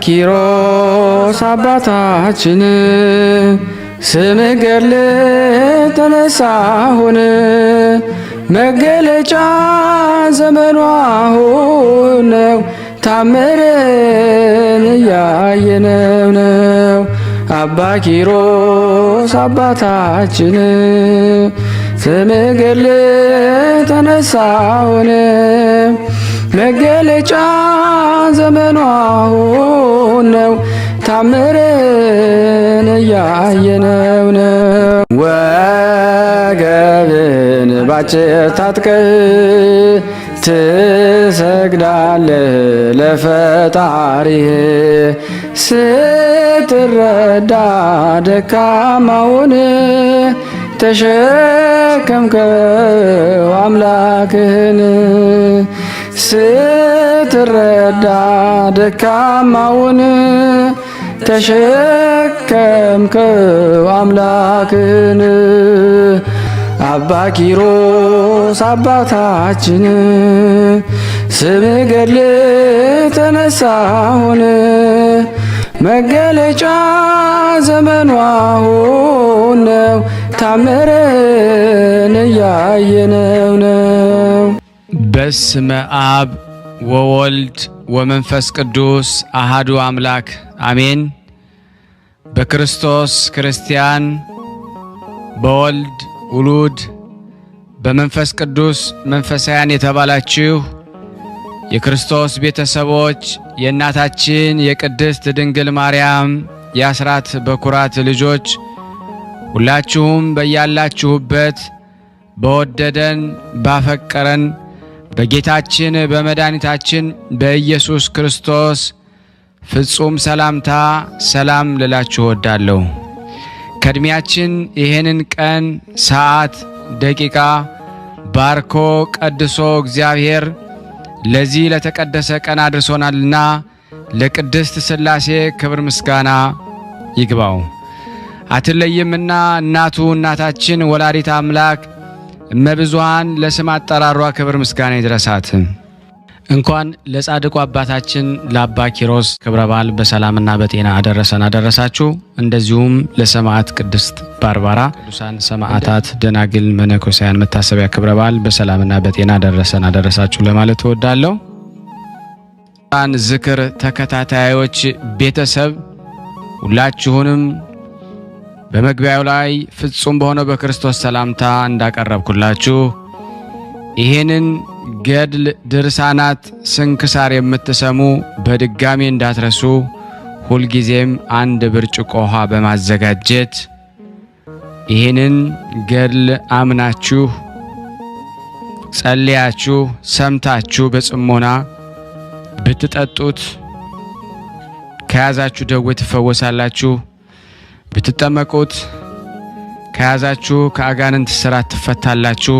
ኪሮስ አባታችን ስምህ ገድል ተነሳሁን መገለጫ ዘመኗ ነው ታምርን እያየነው ነው። አባ ኪሮስ አባታችን ስምህ ገድል ተነሳሁን መገለጫ ዘመኗ ነው ታምርን እያየነው ነው። ወገብን ባጭር ታጥቀህ ትሰግዳለህ ለፈጣሪህ ስትረዳ ደካማውን ተሸከምከው አምላክህን ስትረዳ ደካማውን ተሸከምከው አምላክህን። አባ ኪሮስ አባታችን ስምህ ገድል ተነሳሁን መገለጫ ዘመኗ ነው ታምርን እያየነው ነው። በስመ አብ ወወልድ ወመንፈስ ቅዱስ አሃዱ አምላክ አሜን። በክርስቶስ ክርስቲያን፣ በወልድ ውሉድ፣ በመንፈስ ቅዱስ መንፈሳውያን የተባላችሁ የክርስቶስ ቤተሰቦች የእናታችን የቅድስት ድንግል ማርያም የአስራት በኩራት ልጆች ሁላችሁም በያላችሁበት በወደደን ባፈቀረን በጌታችን በመድኃኒታችን በኢየሱስ ክርስቶስ ፍጹም ሰላምታ ሰላም ልላችሁ እወዳለሁ። ከእድሜያችን ይህንን ቀን ሰዓት ደቂቃ ባርኮ ቀድሶ እግዚአብሔር ለዚህ ለተቀደሰ ቀን አድርሶናልና ለቅድስት ሥላሴ ክብር ምስጋና ይግባው። አትለይምና እናቱ እናታችን ወላዲተ አምላክ እመብዙኃን ለስም አጠራሯ ክብር ምስጋና ይድረሳት። እንኳን ለጻድቁ አባታችን ለአባ ኪሮስ ክብረ በዓል በሰላምና በጤና አደረሰን አደረሳችሁ። እንደዚሁም ለሰማዕት ቅድስት ባርባራ ቅዱሳን ሰማዕታት ደናግል መነኮሳያን መታሰቢያ ክብረ በዓል በሰላምና በጤና አደረሰን አደረሳችሁ ለማለት እወዳለሁ። ዝክር ተከታታዮች ቤተሰብ ሁላችሁንም በመግቢያው ላይ ፍጹም በሆነው በክርስቶስ ሰላምታ እንዳቀረብኩላችሁ ይሄንን ገድል ድርሳናት ስንክሳር የምትሰሙ በድጋሚ እንዳትረሱ ሁልጊዜም አንድ ብርጭቆ ውሃ በማዘጋጀት ይሄንን ገድል አምናችሁ ጸልያችሁ ሰምታችሁ በጽሞና ብትጠጡት ከያዛችሁ ደዌ ትፈወሳላችሁ። ብትጠመቁት ከያዛችሁ ከአጋንንት እስራት ትፈታላችሁ።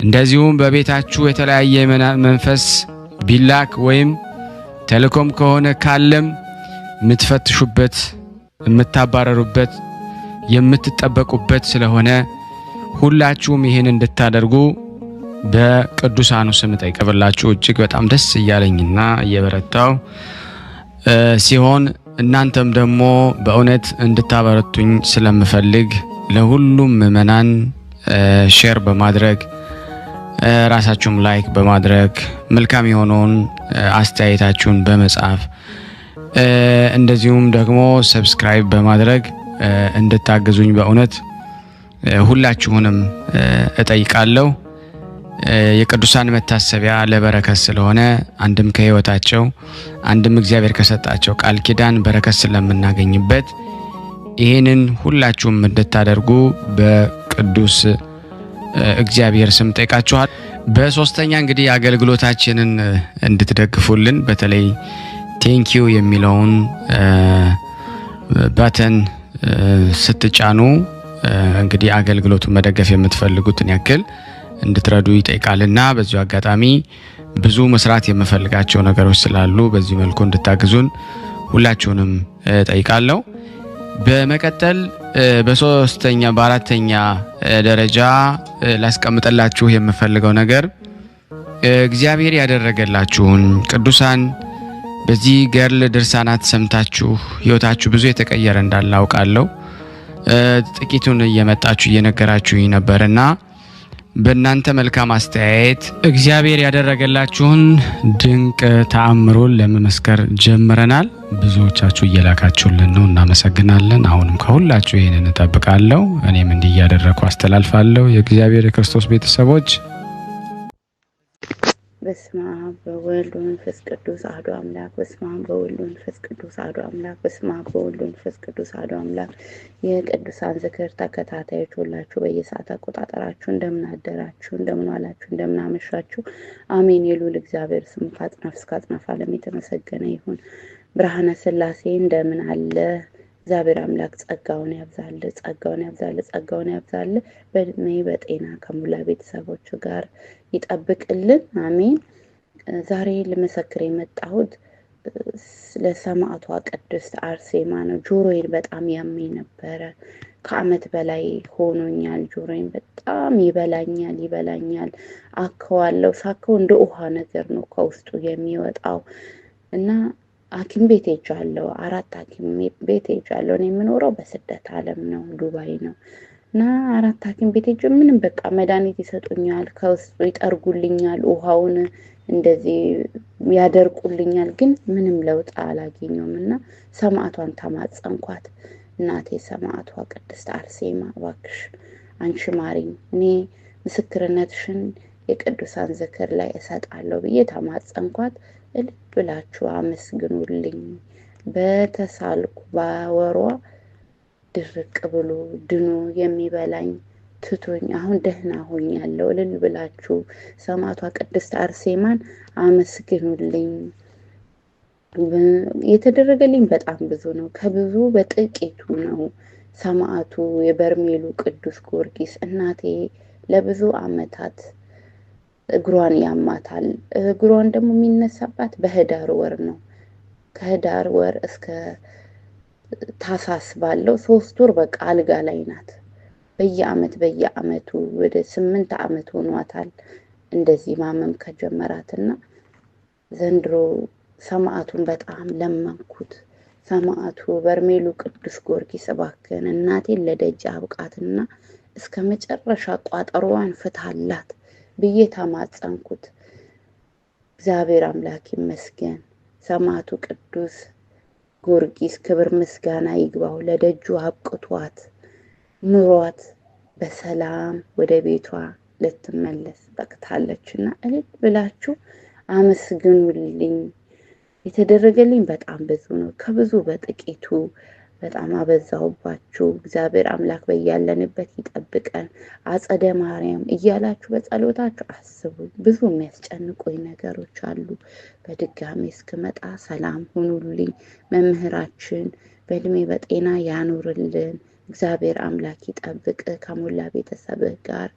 እንደዚሁም በቤታችሁ የተለያየ መንፈስ ቢላክ ወይም ተልኮም ከሆነ ካለም የምትፈትሹበት የምታባረሩበት የምትጠበቁበት ስለሆነ ሁላችሁም ይህን እንድታደርጉ በቅዱሳኑ ስም ጠይቀብላችሁ እጅግ በጣም ደስ እያለኝና እየበረታው ሲሆን እናንተም ደግሞ በእውነት እንድታበረቱኝ ስለምፈልግ ለሁሉም ምእመናን ሼር በማድረግ ራሳችሁም ላይክ በማድረግ መልካም የሆነውን አስተያየታችሁን በመጻፍ እንደዚሁም ደግሞ ሰብስክራይብ በማድረግ እንድታግዙኝ በእውነት ሁላችሁንም እጠይቃለሁ። የቅዱሳን መታሰቢያ ለበረከት ስለሆነ አንድም ከህይወታቸው አንድም እግዚአብሔር ከሰጣቸው ቃል ኪዳን በረከት ስለምናገኝበት ይሄንን ሁላችሁም እንድታደርጉ በቅዱስ እግዚአብሔር ስም ጠይቃችኋል። በሶስተኛ እንግዲህ አገልግሎታችንን እንድትደግፉልን በተለይ ቴንኪዩ የሚለውን ባተን ስትጫኑ እንግዲህ አገልግሎቱን መደገፍ የምትፈልጉትን ያክል እንድትረዱ ይጠይቃልና በዚሁ አጋጣሚ ብዙ መስራት የምፈልጋቸው ነገሮች ስላሉ በዚህ መልኩ እንድታግዙን ሁላችሁንም ጠይቃለሁ። በመቀጠል በሶስተኛ በአራተኛ ደረጃ ላስቀምጥላችሁ የምፈልገው ነገር እግዚአብሔር ያደረገላችሁን ቅዱሳን በዚህ ገርል ድርሳናት ሰምታችሁ ህይወታችሁ ብዙ የተቀየረ እንዳለ አውቃለሁ። ጥቂቱን እየመጣችሁ እየነገራችሁኝ ነበርና በእናንተ መልካም አስተያየት እግዚአብሔር ያደረገላችሁን ድንቅ ተአምሮን ለመመስከር ጀምረናል። ብዙዎቻችሁ እየላካችሁልን ነው፣ እናመሰግናለን። አሁንም ከሁላችሁ ይሄንን እጠብቃለሁ። እኔም እንዲህ እያደረኩ አስተላልፋለሁ። የእግዚአብሔር የክርስቶስ ቤተሰቦች በስመ አብ ወወልድ ወመንፈስ ቅዱስ አሐዱ አምላክ። በስመ አብ ወወልድ ወመንፈስ ቅዱስ አሐዱ አምላክ። በስመ አብ ወወልድ ወመንፈስ ቅዱስ አሐዱ አምላክ። የቅዱሳን ዝክር ተከታታዮች ሁላችሁ በየሰዓት አቆጣጠራችሁ እንደምን አደራችሁ፣ እንደምን ዋላችሁ፣ እንደምን አመሻችሁ። አሜን። የልዑል እግዚአብሔር ስም ከአጽናፍ እስከ አጽናፍ ዓለም የተመሰገነ ይሁን። ብርሃነ ሥላሴ እንደምን አለ? እግዚአብሔር አምላክ ጸጋውን ያብዛል፣ ጸጋውን ያብዛል፣ ጸጋውን ያብዛል። በእድሜ በጤና ከሙላ ቤተሰቦች ጋር ይጠብቅልን። አሜን። ዛሬ ልመሰክር የመጣሁት ለሰማዕቷ ቅድስት አርሴማ ነው። ጆሮዬን በጣም ያመኝ ነበረ። ከዓመት በላይ ሆኖኛል። ጆሮዬን በጣም ይበላኛል። አከዋለሁ። ሳከው እንደ ውሃ ነገር ነው ከውስጡ የሚወጣው እና ሐኪም ቤት ሄጃለሁ። 4 ሐኪም ቤት ሄጃለሁ። እኔ የምኖረው በስደት ዓለም ነው፣ ዱባይ ነው። እና 4 ሐኪም ቤት ሄጄ ምንም በቃ መድኃኒት ይሰጡኛል፣ ከውስጡ ይጠርጉልኛል፣ ውሃውን እንደዚህ ያደርቁልኛል፣ ግን ምንም ለውጥ አላገኘውም። እና ሰማዕቷን ተማጸንኳት። እናቴ ሰማዕቷ ቅድስት አርሴማ እባክሽ አንቺ ማሪኝ፣ እኔ ምስክርነትሽን የቅዱሳን ዝክር ላይ እሰጣለሁ ብዬ ተማጸንኳት። እልል ብላችሁ አመስግኑልኝ። በተሳልኩ ባወሯ ድርቅ ብሎ ድኖ የሚበላኝ ትቶኝ አሁን ደህና ሆኛለሁ። እልል ብላችሁ ሰማዕቷ ቅድስት አርሴማን አመስግኑልኝ። የተደረገልኝ በጣም ብዙ ነው፣ ከብዙ በጥቂቱ ነው። ሰማዕቱ የበርሜሉ ቅዱስ ጊዮርጊስ እናቴ ለብዙ ዓመታት እግሯን ያማታል። እግሯን ደግሞ የሚነሳባት በህዳር ወር ነው። ከህዳር ወር እስከ ታሳስ ባለው 3 ወር በቃ አልጋ ላይ ናት። በየአመቱ ወደ 8 ዓመት ሆኗታል እንደዚህ ማመም ከጀመራትና ዘንድሮ ሰማዕቱን በጣም ለመንኩት። ሰማዕቱ በርሜሉ ቅዱስ ጊዮርጊስ እባክህን እናቴን ለደጅ አብቃትና እስከ መጨረሻ ቋጠሮዋን ፍታላት ብዬ ተማጸንኩት። እግዚአብሔር አምላክ ይመስገን። ሰማዕቱ ቅዱስ ጊዮርጊስ ክብር ምስጋና ይግባው፣ ለደጁ አብቅቷት ኑሯት በሰላም ወደ ቤቷ ልትመለስ በቅታለችና እልል ብላችሁ አመስግኑልኝ። የተደረገልኝ በጣም ብዙ ነው፣ ከብዙ በጥቂቱ በጣም አበዛውባችሁ። እግዚአብሔር አምላክ በያለንበት ይጠብቀን። አጸደ ማርያም እያላችሁ በጸሎታችሁ አስቡ። ብዙ የሚያስጨንቁኝ ነገሮች አሉ። በድጋሚ እስክመጣ ሰላም ሁኑልኝ። መምህራችን በእድሜ በጤና ያኑርልን። እግዚአብሔር አምላክ ይጠብቅ ከሞላ ቤተሰብህ ጋር።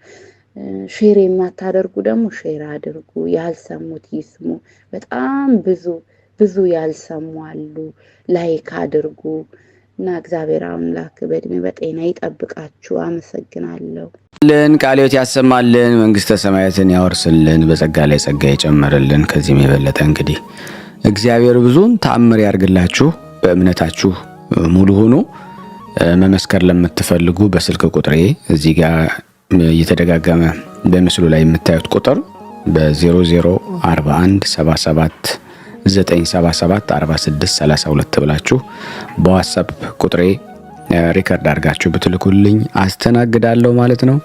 ሼር የማታደርጉ ደግሞ ሼር አድርጉ። ያልሰሙት ይስሙ። በጣም ብዙ ያልሰሙ አሉ። ላይክ አድርጉ እና እግዚአብሔር አምላክ በእድሜ በጤና ይጠብቃችሁ። አመሰግናለሁ። ቃለ ሕይወት ያሰማልን፣ መንግስተ ሰማያትን ያወርስልን፣ በጸጋ ላይ ጸጋ ይጨምርልን። ከዚህም የበለጠ እንግዲህ እግዚአብሔር ብዙን ተአምር ያርግላችሁ። በእምነታችሁ ሙሉ ሆኖ መመስከር ለምትፈልጉ በስልክ ቁጥሬ እዚህ ጋር እየተደጋገመ በምስሉ ላይ የምታዩት ቁጥር በ0041 77 977 46 32 ብላችሁ በዋትስአፕ ቁጥሬ ሪከርድ አድርጋችሁ ብትልኩልኝ አስተናግዳለሁ ማለት ነው።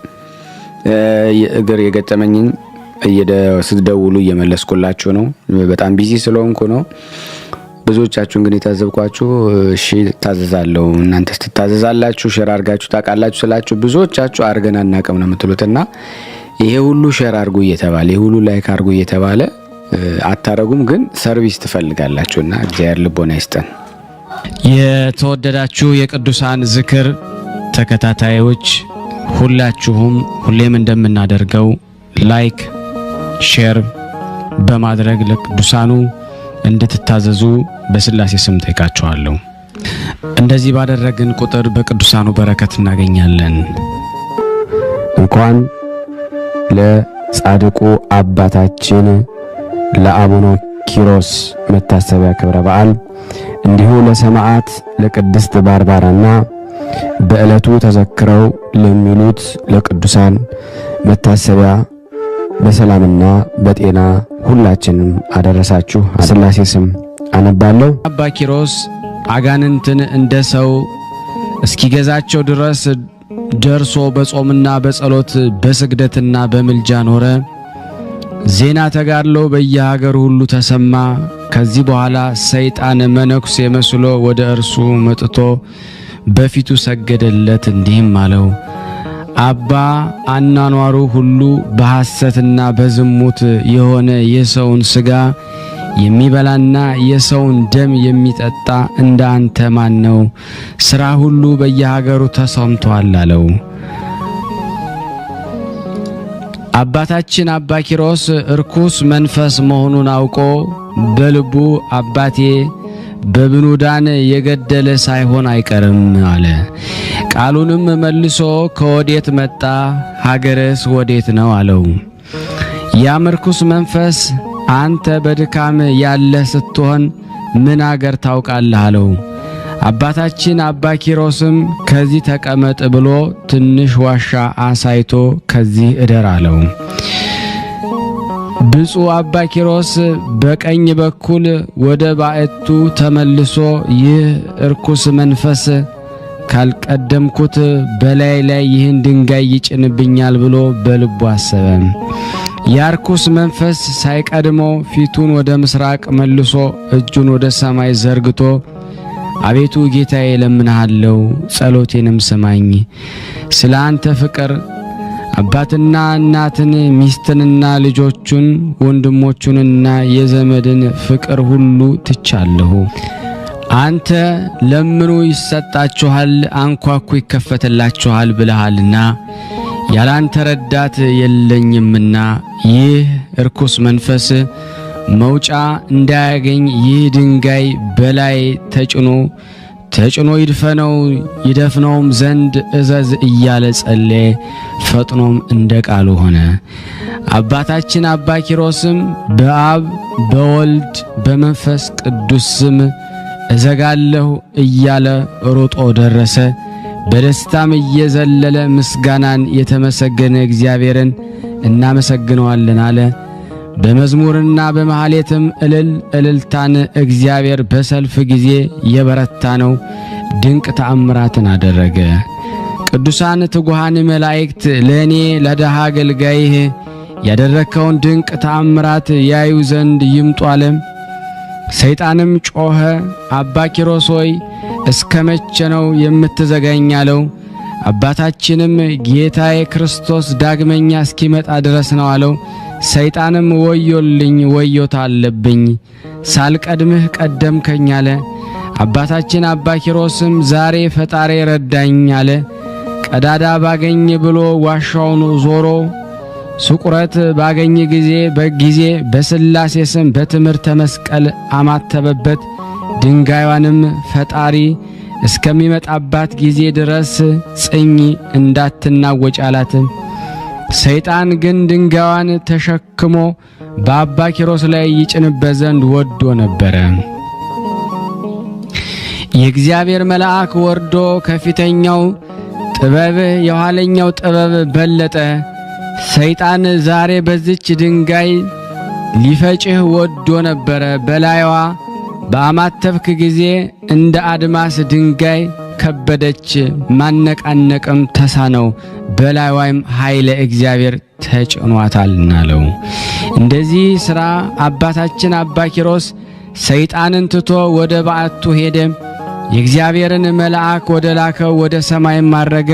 እግር የገጠመኝን ስትደውሉ እየመለስኩላችሁ ነው። በጣም ቢዚ ስለሆንኩ ነው። ብዙዎቻችሁ እንግዲህ ታዘብኳችሁ። እሺ ታዘዛለሁ፣ እናንተ ትታዘዛላችሁ፣ ሼር አድርጋችሁ ታውቃላችሁ ስላችሁ ብዙዎቻችሁ አድርገን አናውቅም ነው የምትሉትና ይሄ ሁሉ ሼር አድርጉ እየተባለ ይሄ ሁሉ ላይክ አድርጉ እየተባለ አታረጉም፣ ግን ሰርቪስ ትፈልጋላችሁና እግዚአብሔር ልቦና ይስጠን። የተወደዳችሁ የቅዱሳን ዝክር ተከታታዮች ሁላችሁም ሁሌም እንደምናደርገው ላይክ ሼር በማድረግ ለቅዱሳኑ እንድትታዘዙ በስላሴ ስም ጠይቃችኋለሁ። እንደዚህ ባደረግን ቁጥር በቅዱሳኑ በረከት እናገኛለን። እንኳን ለጻድቁ አባታችን ለአቡነ ኪሮስ መታሰቢያ ክብረ በዓል እንዲሁ ለሰማዕት ለቅድስት ባርባራና በዕለቱ ተዘክረው ለሚሉት ለቅዱሳን መታሰቢያ በሰላምና በጤና ሁላችንም አደረሳችሁ። በሥላሴ ስም አነባለሁ። አባ ኪሮስ አጋንንትን እንደ ሰው እስኪገዛቸው ድረስ ደርሶ በጾምና በጸሎት በስግደትና በምልጃ ኖረ። ዜና ተጋድሎ በየሀገሩ ሁሉ ተሰማ። ከዚህ በኋላ ሰይጣን መነኩሴ መስሎ ወደ እርሱ መጥቶ በፊቱ ሰገደለት፣ እንዲህም አለው: አባ አናኗሩ ሁሉ በሐሰትና በዝሙት የሆነ የሰውን ሥጋ የሚበላና የሰውን ደም የሚጠጣ እንደ አንተ ማን ነው? ሥራ ሁሉ በየሀገሩ ተሰምቷል አለው። አባታችን አባ ኪሮስ እርኩስ መንፈስ መሆኑን አውቆ በልቡ አባቴ በብኑዳን የገደለ ሳይሆን አይቀርም አለ። ቃሉንም መልሶ ከወዴት መጣ? ሀገርስ ወዴት ነው አለው። ያም ርኩስ መንፈስ አንተ በድካም ያለ ስትሆን ምን አገር ታውቃለህ አለው። አባታችን አባ ኪሮስም ከዚህ ተቀመጥ ብሎ ትንሽ ዋሻ አሳይቶ ከዚህ እደር አለው። ብፁዕ አባ ኪሮስ በቀኝ በኩል ወደ ባዕቱ ተመልሶ ይህ እርኩስ መንፈስ ካልቀደምኩት በላይ ላይ ይህን ድንጋይ ይጭንብኛል ብሎ በልቡ አሰበ። ያርኩስ መንፈስ ሳይቀድመው ፊቱን ወደ ምስራቅ መልሶ እጁን ወደ ሰማይ ዘርግቶ አቤቱ ጌታዬ ለምንሃለው፣ ጸሎቴንም ስማኝ። ስለ አንተ ፍቅር አባትና እናትን ሚስትንና ልጆቹን ወንድሞቹንና የዘመድን ፍቅር ሁሉ ትቻለሁ። አንተ ለምኑ ይሰጣችኋል፣ አንኳኩ ይከፈትላችኋል ብለሃልና ያላንተ ረዳት የለኝምና ይህ እርኩስ መንፈስ መውጫ እንዳያገኝ ይህ ድንጋይ በላይ ተጭኖ ይደፍነውም ዘንድ እዘዝ እያለ ጸለየ። ፈጥኖም እንደ ቃሉ ሆነ። አባታችን አባ ኪሮስም በአብ በወልድ በመንፈስ ቅዱስ ስም እዘጋለሁ እያለ ሮጦ ደረሰ። በደስታም እየዘለለ ምስጋናን የተመሰገነ እግዚአብሔርን እናመሰግነዋለን አለ። በመዝሙርና በመሐሌትም እልልታን እግዚአብሔር በሰልፍ ጊዜ የበረታ ነው። ድንቅ ተአምራትን አደረገ። ቅዱሳን ትጉሃን መላእክት ለእኔ ለደሃ አገልጋይህ ያደረከውን ድንቅ ተአምራት ያዩ ዘንድ ይምጡ አለ። ሰይጣንም ጮኸ፣ አባ ኪሮስ ሆይ እስከ መቼ ነው የምትዘጋኝ አለው። አባታችንም ጌታዬ ክርስቶስ ዳግመኛ እስኪመጣ ድረስ ነው አለው። ሰይጣንም ወዮልኝ፣ ወዮታ አለብኝ፣ ሳልቀድምህ ቀደምከኝ አለ። አባታችን አባ ኪሮስም ዛሬ ፈጣሪ ረዳኝ አለ። ቀዳዳ ባገኝ ብሎ ዋሻውን ዞሮ ስቁረት ባገኝ ጊዜ በሥላሴ ስም በትምህርተ መስቀል አማተበበት። ድንጋዩንም ፈጣሪ እስከሚመጣባት ጊዜ ድረስ ጽኝ እንዳትናወጭ አላት። ሰይጣን ግን ድንጋዩን ተሸክሞ በአባ ኪሮስ ላይ ይጭንበት ዘንድ ወዶ ነበረ። የእግዚአብሔር መልአክ ወርዶ ከፊተኛው ጥበብ የኋለኛው ጥበብ በለጠ። ሰይጣን ዛሬ በዚች ድንጋይ ሊፈጭህ ወዶ ነበረ። በላይዋ በአማተብክ ጊዜ እንደ አድማስ ድንጋይ ከበደች፣ ማነቃነቅም ተሳነው። በላይዋም ኃይለ እግዚአብሔር ተጭኗታልና አለው። እንደዚህ ሥራ አባታችን አባ ኪሮስ ሰይጣንን ትቶ ወደ ባዕቱ ሄደ። የእግዚአብሔርን መልአክ ወደ ላከው ወደ ሰማይም አረገ።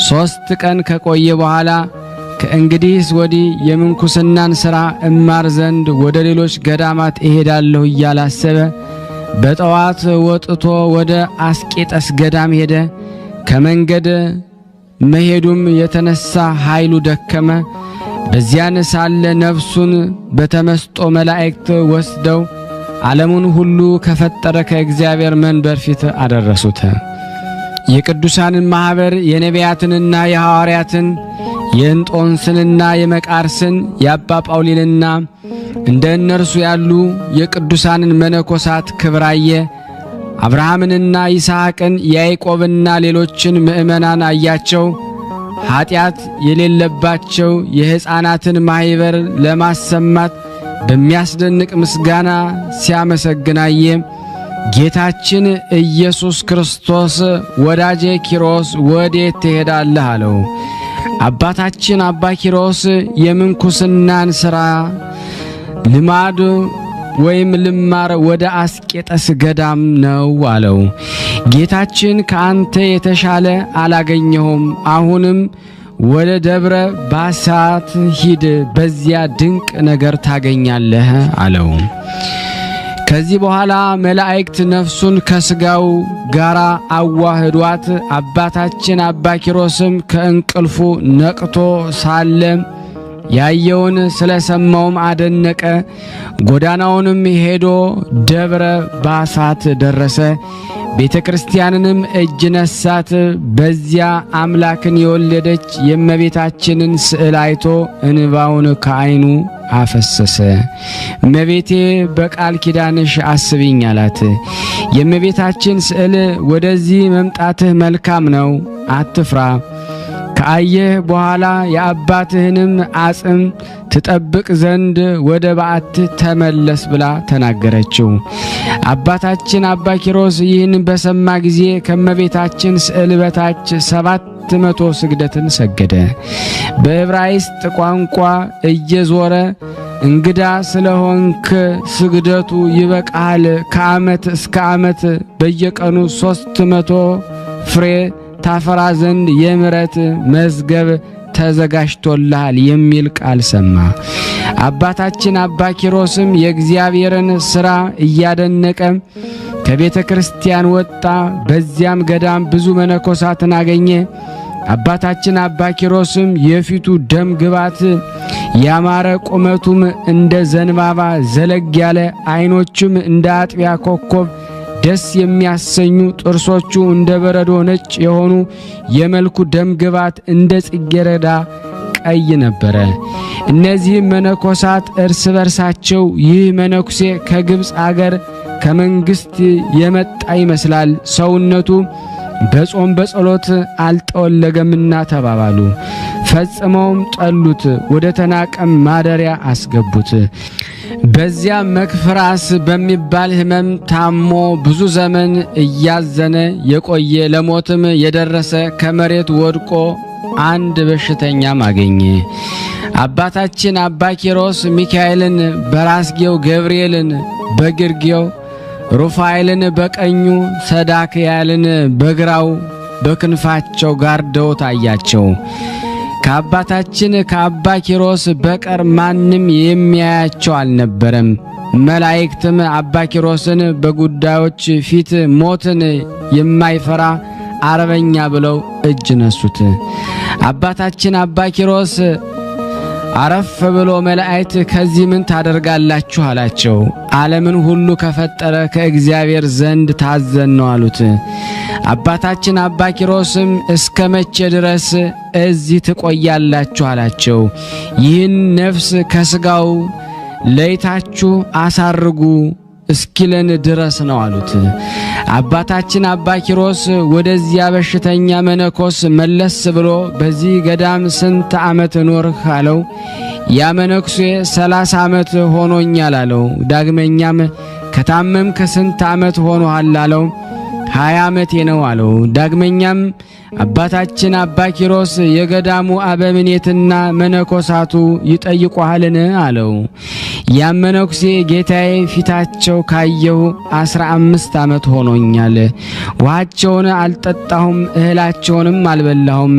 3 ቀን ከቆየ በኋላ ከእንግዲህስ ወዲህ የምንኩስናን ሥራ እማር ዘንድ ወደ ሌሎች ገዳማት እሄዳለሁ እያላሰበ በጠዋት ወጥቶ ወደ አስቄጠስ ገዳም ሄደ። ከመንገድ መሄዱም የተነሳ ኃይሉ ደከመ። በዚያን ሳለ ነፍሱን በተመስጦ መላእክት ወስደው ዓለሙን ሁሉ ከፈጠረ ከእግዚአብሔር መንበር ፊት አደረሱት። የቅዱሳንን ማኅበር የነቢያትንና የሐዋርያትን የእንጦንስንና የመቃርስን የአባ ጳውሊንና እንደ እነርሱ ያሉ የቅዱሳንን መነኮሳት ክብር አየ። አብርሃምንና ይስሐቅን ያዕቆብና ሌሎችን ምእመናን አያቸው። ኃጢአት የሌለባቸው የሕፃናትን ማኅበር ለማሰማት በሚያስደንቅ ምስጋና ሲያመሰግን አየ። ጌታችን ኢየሱስ ክርስቶስ ወዳጄ ኪሮስ ወዴት ትሄዳለህ አለው። አባታችን አባ ኪሮስ የምንኩስናን ሥራ ልማድ ወይም ልማር ወደ አስቄጠስ ገዳም ነው አለው። ጌታችን ከአንተ የተሻለ አላገኘሁም፣ አሁንም ወደ ደብረ ባሳት ሂድ፣ በዚያ ድንቅ ነገር ታገኛለህ አለው። ከዚህ በኋላ መላእክት ነፍሱን ከስጋው ጋር አዋህዷት። አባታችን አባ ኪሮስም ከእንቅልፉ ነቅቶ ሳለ ያየውን ስለሰማውም አደነቀ። ጎዳናውንም ሄዶ ደብረ ባሳት ደረሰ። ቤተ ክርስቲያንንም እጅ ነሳት። በዚያ አምላክን የወለደች የእመቤታችንን ስዕል አይቶ እንባውን ከዓይኑ አፈሰሰ። እመቤቴ በቃል ኪዳንሽ አስቢኝ አላት። የእመቤታችን ስዕል ወደዚህ መምጣትህ መልካም ነው፣ አትፍራ። ከአየህ በኋላ የአባትህንም አጽም ትጠብቅ ዘንድ ወደ በዓት ተመለስ ብላ ተናገረችው። አባታችን አባ ኪሮስ ይህን በሰማ ጊዜ ከእመቤታችን ስዕል በታች 700 ስግደትን ሰገደ። በዕብራይስጥ ቋንቋ እየዞረ እንግዳ ስለሆንክ ስግደቱ ይበቃል፣ ከዓመት እስከ ዓመት በየቀኑ 300 ፍሬ ታፈራ ዘንድ የምሕረት መዝገብ ተዘጋጅቶልሃል የሚል ቃል ሰማ። አባታችን አባ ኪሮስም የእግዚአብሔርን ሥራ እያደነቀ ከቤተ ክርስቲያን ወጣ። በዚያም ገዳም ብዙ መነኮሳትን አገኘ። አባታችን አባ ኪሮስም የፊቱ ደም ግባት ያማረ፣ ቁመቱም እንደ ዘንባባ ዘለግ ያለ፣ ዓይኖቹም እንደ አጥቢያ ኮከብ ደስ የሚያሰኙ፣ ጥርሶቹ እንደ በረዶ ነጭ የሆኑ፣ የመልኩ ደም ግባት እንደ ጽጌረዳ ቀይ ነበረ። እነዚህም መነኮሳት እርስ በርሳቸው ይህ መነኩሴ ከግብፅ አገር ከመንግሥት የመጣ ይመስላል፣ ሰውነቱ በጾም በጸሎት አልጠወለገምና ተባባሉ። ፈጽመውም ጠሉት፣ ወደ ተናቀም ማደሪያ አስገቡት። በዚያ መክፍራስ በሚባል ሕመም ታሞ ብዙ ዘመን እያዘነ የቆየ ለሞትም የደረሰ ከመሬት ወድቆ አንድ በሽተኛም አገኘ። አባታችን አባ ኪሮስ ሚካኤልን በራስጌው፣ ገብርኤልን በግርጌው፣ ሩፋኤልን በቀኙ፣ ሰዳክያልን በግራው በክንፋቸው ጋርደው ታያቸው። ከአባታችን ከአባ ኪሮስ በቀር ማንም የሚያያቸው አልነበረም። መላእክትም አባ ኪሮስን በጉዳዮች ፊት ሞትን የማይፈራ አርበኛ ብለው እጅ ነሱት። አባታችን አባ ኪሮስ አረፍ ብሎ መላእክት ከዚህ ምን ታደርጋላችሁ አላቸው። ዓለምን ሁሉ ከፈጠረ ከእግዚአብሔር ዘንድ ታዘን ነው አሉት። አባታችን አባ ኪሮስም እስከ መቼ ድረስ እዚህ ትቆያላችሁ አላቸው። ይህን ነፍስ ከስጋው ለይታችሁ አሳርጉ እስኪለን ድረስ ነው አሉት። አባታችን አባ ኪሮስ ወደዚያ በሽተኛ መነኮስ መለስ ብሎ በዚህ ገዳም ስንት ዓመት ኖርህ አለው። ያ መነኩሴ 30 ዓመት ሆኖኛል አለው። ዳግመኛም ከታመምክ ስንት ዓመት ሆኖሃል አለው። 20 ዓመቴ ነው አለው። ዳግመኛም አባታችን አባ ኪሮስ የገዳሙ አበምኔትና መነኮሳቱ ይጠይቁሃልን አለው። ያም መነኩሴ ጌታዬ ፊታቸው ካየሁ 15 ዓመት ሆኖኛል። ውሃቸውን አልጠጣሁም፣ እህላቸውንም አልበላሁም።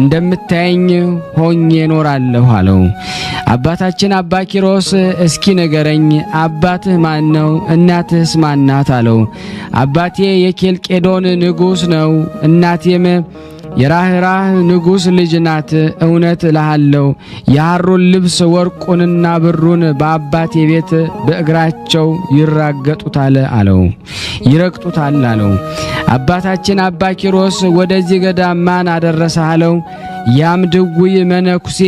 እንደምታየኝ ሆኜ እኖራለሁ አለው። አባታችን አባ ኪሮስ እስኪ ንገረኝ፣ አባትህ ማን ነው? እናትህስ ማናት? አለው። አባቴ የኬልቄዶን ንጉሥ ነው፣ እናቴም የራህራህ ንጉሥ ልጅ ናት። እውነት እልሃለሁ የሐሩን ልብስ ወርቁንና ብሩን በአባቴ ቤት በእግራቸው ይራገጡታል አለው ይረግጡታል አለው። አባታችን አባ ኪሮስ ወደዚህ ገዳም ማን አደረሰህ አለው። ያም ድውይ መነኩሴ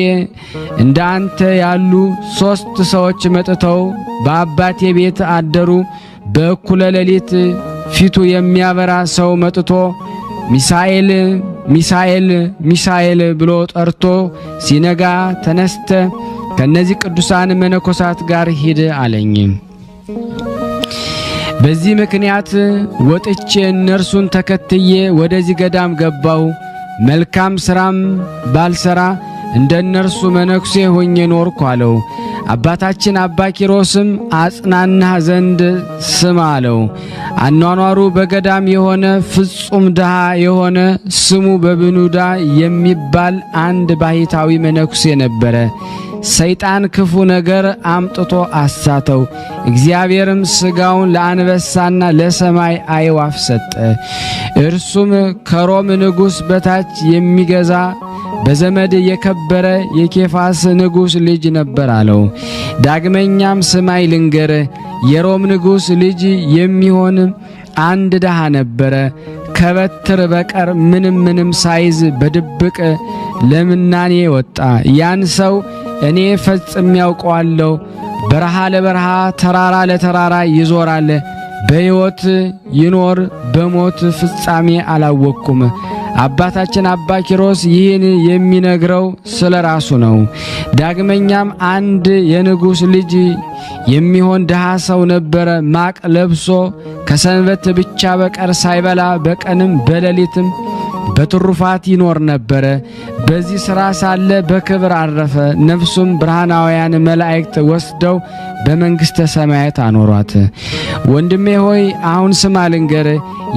እንደ አንተ ያሉ 3 ሰዎች መጥተው በአባቴ ቤት አደሩ። በእኩለ ሌሊት ፊቱ የሚያበራ ሰው መጥቶ ሚሳኤል ሚሳኤል ሚሳኤል ብሎ ጠርቶ ሲነጋ ተነስተ ከነዚህ ቅዱሳን መነኮሳት ጋር ሂድ አለኝ። በዚህ ምክንያት ወጥቼ እነርሱን ተከትዬ ወደዚህ ገዳም ገባው። መልካም ሥራም ባልሰራ እንደነርሱ መነኩሴ ሆኜ ኖርኩ አለው። አባታችን አባ ኪሮስም አጽናናህ ዘንድ ስማ አለው። አኗኗሩ በገዳም የሆነ ፍጹም ድሃ የሆነ ስሙ በብኑዳ የሚባል አንድ ባሕታዊ መነኩሴ ነበረ። ሰይጣን ክፉ ነገር አምጥቶ አሳተው። እግዚአብሔርም ሥጋውን ለአንበሳና ለሰማይ አዕዋፍ ሰጠ። እርሱም ከሮም ንጉሥ በታች የሚገዛ በዘመድ የከበረ የኬፋስ ንጉሥ ልጅ ነበር አለው። ዳግመኛም ስማይ ልንገር፣ የሮም ንጉሥ ልጅ የሚሆን አንድ ድሃ ነበረ። ከበትር በቀር ምንም ሳይዝ በድብቅ ለምናኔ ወጣ። ያን ሰው እኔ ፈጽሜ ያውቀዋለሁ። በረሃ ለበረሃ ተራራ ለተራራ ይዞራል። በሕይወት ይኖር በሞት ፍጻሜ አላወቅኩም። አባታችን አባ ኪሮስ ይህን የሚነግረው ስለ ራሱ ነው። ዳግመኛም አንድ የንጉሥ ልጅ የሚሆን ድሃ ሰው ነበረ። ማቅ ለብሶ ከሰንበት ብቻ በቀር ሳይበላ በቀንም በሌሊትም በትሩፋት ይኖር ነበረ። በዚህ ሥራ ሳለ በክብር አረፈ። ነፍሱም ብርሃናውያን መላእክት ወስደው በመንግሥተ ሰማያት አኖሯት። ወንድሜ ሆይ አሁን ስማ ልንገር፣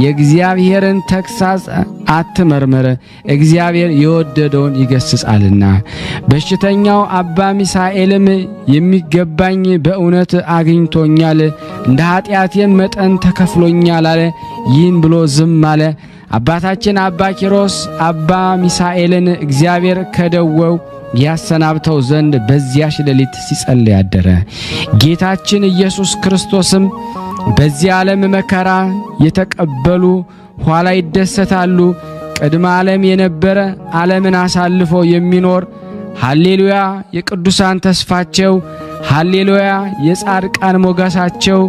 የእግዚአብሔርን ተግሣጽ አትመርምር፣ እግዚአብሔር የወደደውን ይገስጻልና። በሽተኛው አባ ሚሳኤልም የሚገባኝ በእውነት አግኝቶኛል፣ እንደ ኃጢአቴም መጠን ተከፍሎኛል አለ። ይህን ብሎ ዝም አለ። አባታችን አባ ኪሮስ አባ ሚሳኤልን እግዚአብሔር ከደዌው ያሰናብተው ዘንድ በዚያች ሌሊት ሲጸልይ አደረ። ጌታችን ኢየሱስ ክርስቶስም በዚህ ዓለም መከራ የተቀበሉ ኋላ ይደሰታሉ፣ ቅድመ ዓለም የነበረ ዓለምን አሳልፎ የሚኖር ሃሌሉያ የቅዱሳን ተስፋቸው፣ ሃሌሉያ የጻድቃን ሞገሳቸው፣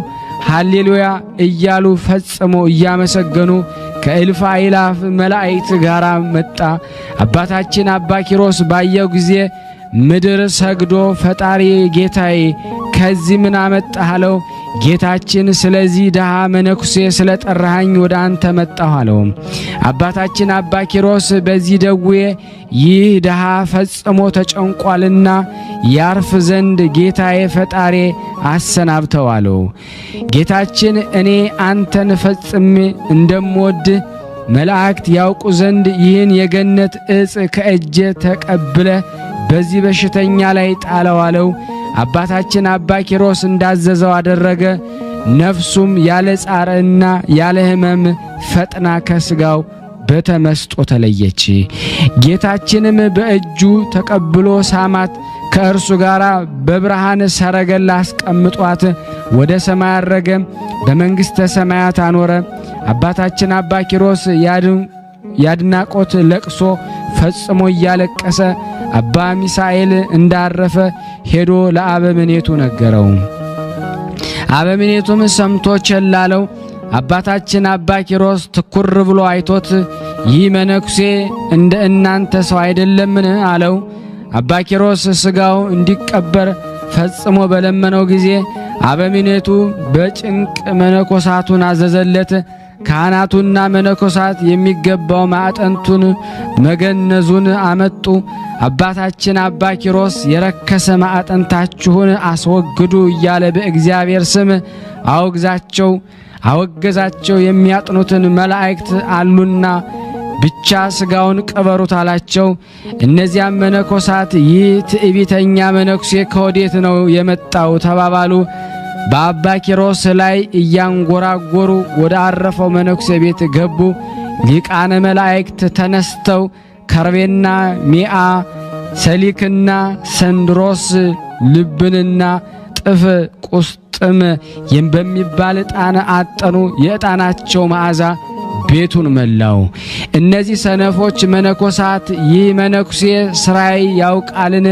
ሃሌሉያ እያሉ ፈጽሞ እያመሰገኑ ከእልፍ አእላፍ መላእክት ጋር መጣ። አባታችን አባ ኪሮስ ባየው ጊዜ ምድር ሰግዶ ፈጣሪ ጌታዬ ከዚህ ምን አመጣህ አለው። ጌታችን ስለዚህ ድሃ መነኩሴ ስለ ጠራኸኝ ወደ አንተ መጣሁ አለው። አባታችን አባ ኪሮስ በዚህ ደዌ ይህ ድሃ ፈጽሞ ተጨንቋልና ያርፍ ዘንድ ጌታዬ ፈጣሪ አሰናብተው አለው። ጌታችን እኔ አንተን ፈጽሜ እንደምወድ መላእክት ያውቁ ዘንድ ይህን የገነት ዕፅ ከእጄ ተቀብለ በዚህ በሽተኛ ላይ ጣለው አለው። አባታችን አባ ኪሮስ እንዳዘዘው አደረገ። ነፍሱም ያለ ጻርና ያለ ሕመም ፈጥና ከሥጋው በተመስጦ ተለየች። ጌታችንም በእጁ ተቀብሎ ሳማት። ከእርሱ ጋር በብርሃን ሰረገላ አስቀምጧት ወደ ሰማይ አረገ፣ በመንግሥተ ሰማያት አኖረ። አባታችን አባ ኪሮስ ያድናቆት ለቅሶ ፈጽሞ እያለቀሰ አባ ሚሳኤል እንዳረፈ ሄዶ ለአበምኔቱ ነገረው። አበምኔቱም ሰምቶ ቸላለው። አባታችን አባ ኪሮስ ትኩር ብሎ አይቶት ይህ መነኩሴ እንደ እናንተ ሰው አይደለምን አለው። አባ ኪሮስ ሥጋው እንዲቀበር ፈጽሞ በለመነው ጊዜ አበምኔቱ በጭንቅ መነኮሳቱን አዘዘለት። ካህናቱና መነኮሳት የሚገባው ማዕጠንቱን መገነዙን አመጡ። አባታችን አባ ኪሮስ የረከሰ ማዕጠንታችሁን አስወግዱ እያለ በእግዚአብሔር ስም አወገዛቸው። የሚያጥኑትን መላእክት አሉና ብቻ ሥጋውን ቅበሩት አላቸው። እነዚያም መነኮሳት ይህ ትዕቢተኛ መነኩሴ ከወዴት ነው የመጣው ተባባሉ። በአባ ኪሮስ ላይ እያንጎራጎሩ ወደ አረፈው መነኩሴ ቤት ገቡ። ሊቃነ መላእክት ተነስተው ከርቤና ሚአ ሰሊክና ሰንድሮስ ልብንና ጥፍ ቁስጥም በሚባል ዕጣን አጠኑ። የዕጣናቸው መዓዛ ቤቱን መላው። እነዚህ ሰነፎች መነኮሳት ይህ መነኩሴ ስራይ ያውቃልን?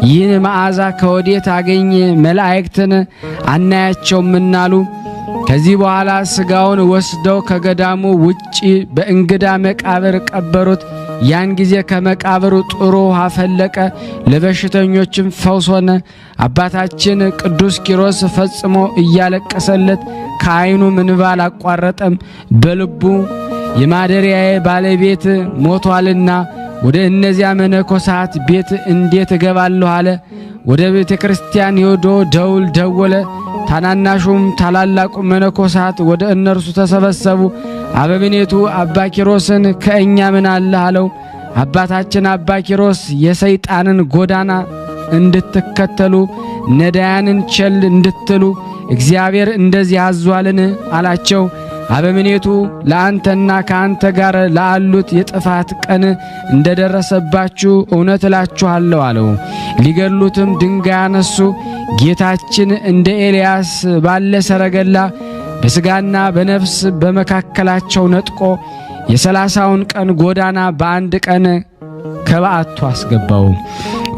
ይህን መዓዛ ከወዴት አገኘ? መላእክትን አናያቸውም አሉ። ከዚህ በኋላ ስጋውን ወስደው ከገዳሙ ውጪ በእንግዳ መቃብር ቀበሩት። ያን ጊዜ ከመቃብሩ ጥሩ ውሃ ፈለቀ፣ ለበሽተኞችም ፈውስ ሆነ። አባታችን ቅዱስ ኪሮስ ፈጽሞ እያለቀሰለት ከዓይኑ እንባ አላቋረጠም። በልቡ የማደሪያዬ ባለቤት ሞቷልና ወደ እነዚያ መነኮሳት ቤት እንዴት እገባለሁ አለ። ወደ ቤተ ክርስቲያን ሄዶ ደውል ደወለ። ታናናሹም ታላላቁ መነኮሳት ወደ እነርሱ ተሰበሰቡ። አበምኔቱ አባ ኪሮስን ከእኛ ምን አለ አለው። አባታችን አባ ኪሮስ የሰይጣንን ጎዳና እንድትከተሉ ነዳያንን ቸል እንድትሉ እግዚአብሔር እንደዚህ አዟልን አላቸው። አበምኔቱ ለአንተና ከአንተ ጋር ላሉት የጥፋት ቀን እንደደረሰባችሁ እውነት እላችኋለሁ አለው። ሊገሉትም ድንጋይ አነሱ። ጌታችን እንደ ኤልያስ ባለ ሰረገላ በስጋና በነፍስ በመካከላቸው ነጥቆ የ30ውን ቀን ጎዳና በአንድ ቀን ከበዓቱ አስገባው።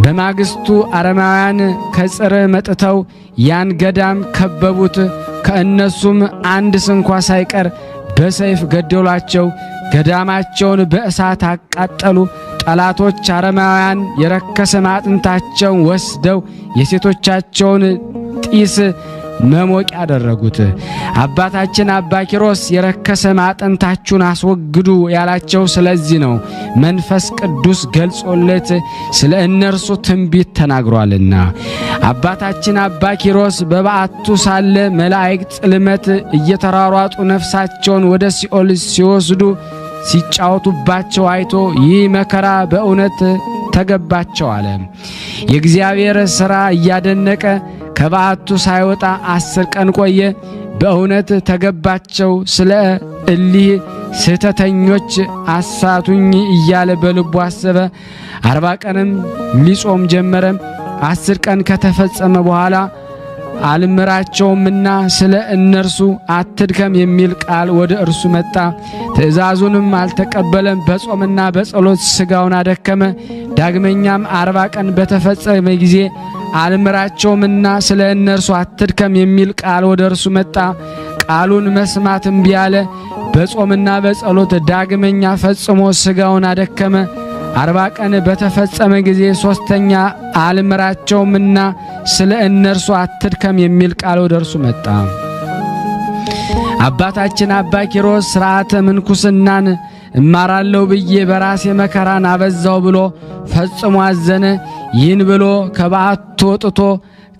በማግስቱ አረማውያን ከጽር መጥተው ያን ገዳም ከበቡት። ከእነሱም አንድ ስንኳ ሳይቀር በሰይፍ ገደሏቸው። ገዳማቸውን በእሳት አቃጠሉ። ጠላቶች አረማውያን የረከሰ ማጥንታቸውን ወስደው የሴቶቻቸውን ጢስ መሞቅ ያደረጉት። አባታችን አባ ኪሮስ የረከሰ ማጥንታችሁን አስወግዱ ያላቸው ስለዚህ ነው። መንፈስ ቅዱስ ገልጾለት ስለ እነርሱ ትንቢት ተናግሯልና። አባታችን አባ ኪሮስ በበዓቱ ሳለ መላእክት ጽልመት እየተራሯጡ ነፍሳቸውን ወደ ሲኦል ሲወስዱ ሲጫወቱባቸው አይቶ ይህ መከራ በእውነት ተገባቸው አለ። የእግዚአብሔር ሥራ እያደነቀ ከበዓቱ ሳይወጣ 10 ቀን ቆየ። በእውነት ተገባቸው። ስለ እሊህ ስህተተኞች አሳቱኝ እያለ በልቡ አሰበ። 40 ቀንም ሊጾም ጀመረ። 10 ቀን ከተፈጸመ በኋላ አልምራቸውምና ስለ እነርሱ አትድከም የሚል ቃል ወደ እርሱ መጣ። ትእዛዙንም አልተቀበለም። በጾምና በጸሎት ስጋውን አደከመ። ዳግመኛም 40 ቀን በተፈጸመ ጊዜ አልምራቸውምና ስለ እነርሱ አትድከም የሚል ቃል ወደ እርሱ መጣ። ቃሉን መስማት እምቢ አለ። በጾምና በጸሎት ዳግመኛ ፈጽሞ ስጋውን አደከመ። 40 ቀን በተፈጸመ ጊዜ ሶስተኛ አልምራቸውምና ስለ እነርሱ አትድከም የሚል ቃል ወደ እርሱ መጣ። አባታችን አባ ኪሮስ ሥርዓተ ምንኩስናን እማራለሁ ብዬ በራሴ መከራን አበዛው ብሎ ፈጽሞ አዘነ። ይህን ብሎ ከበዓቱ ወጥቶ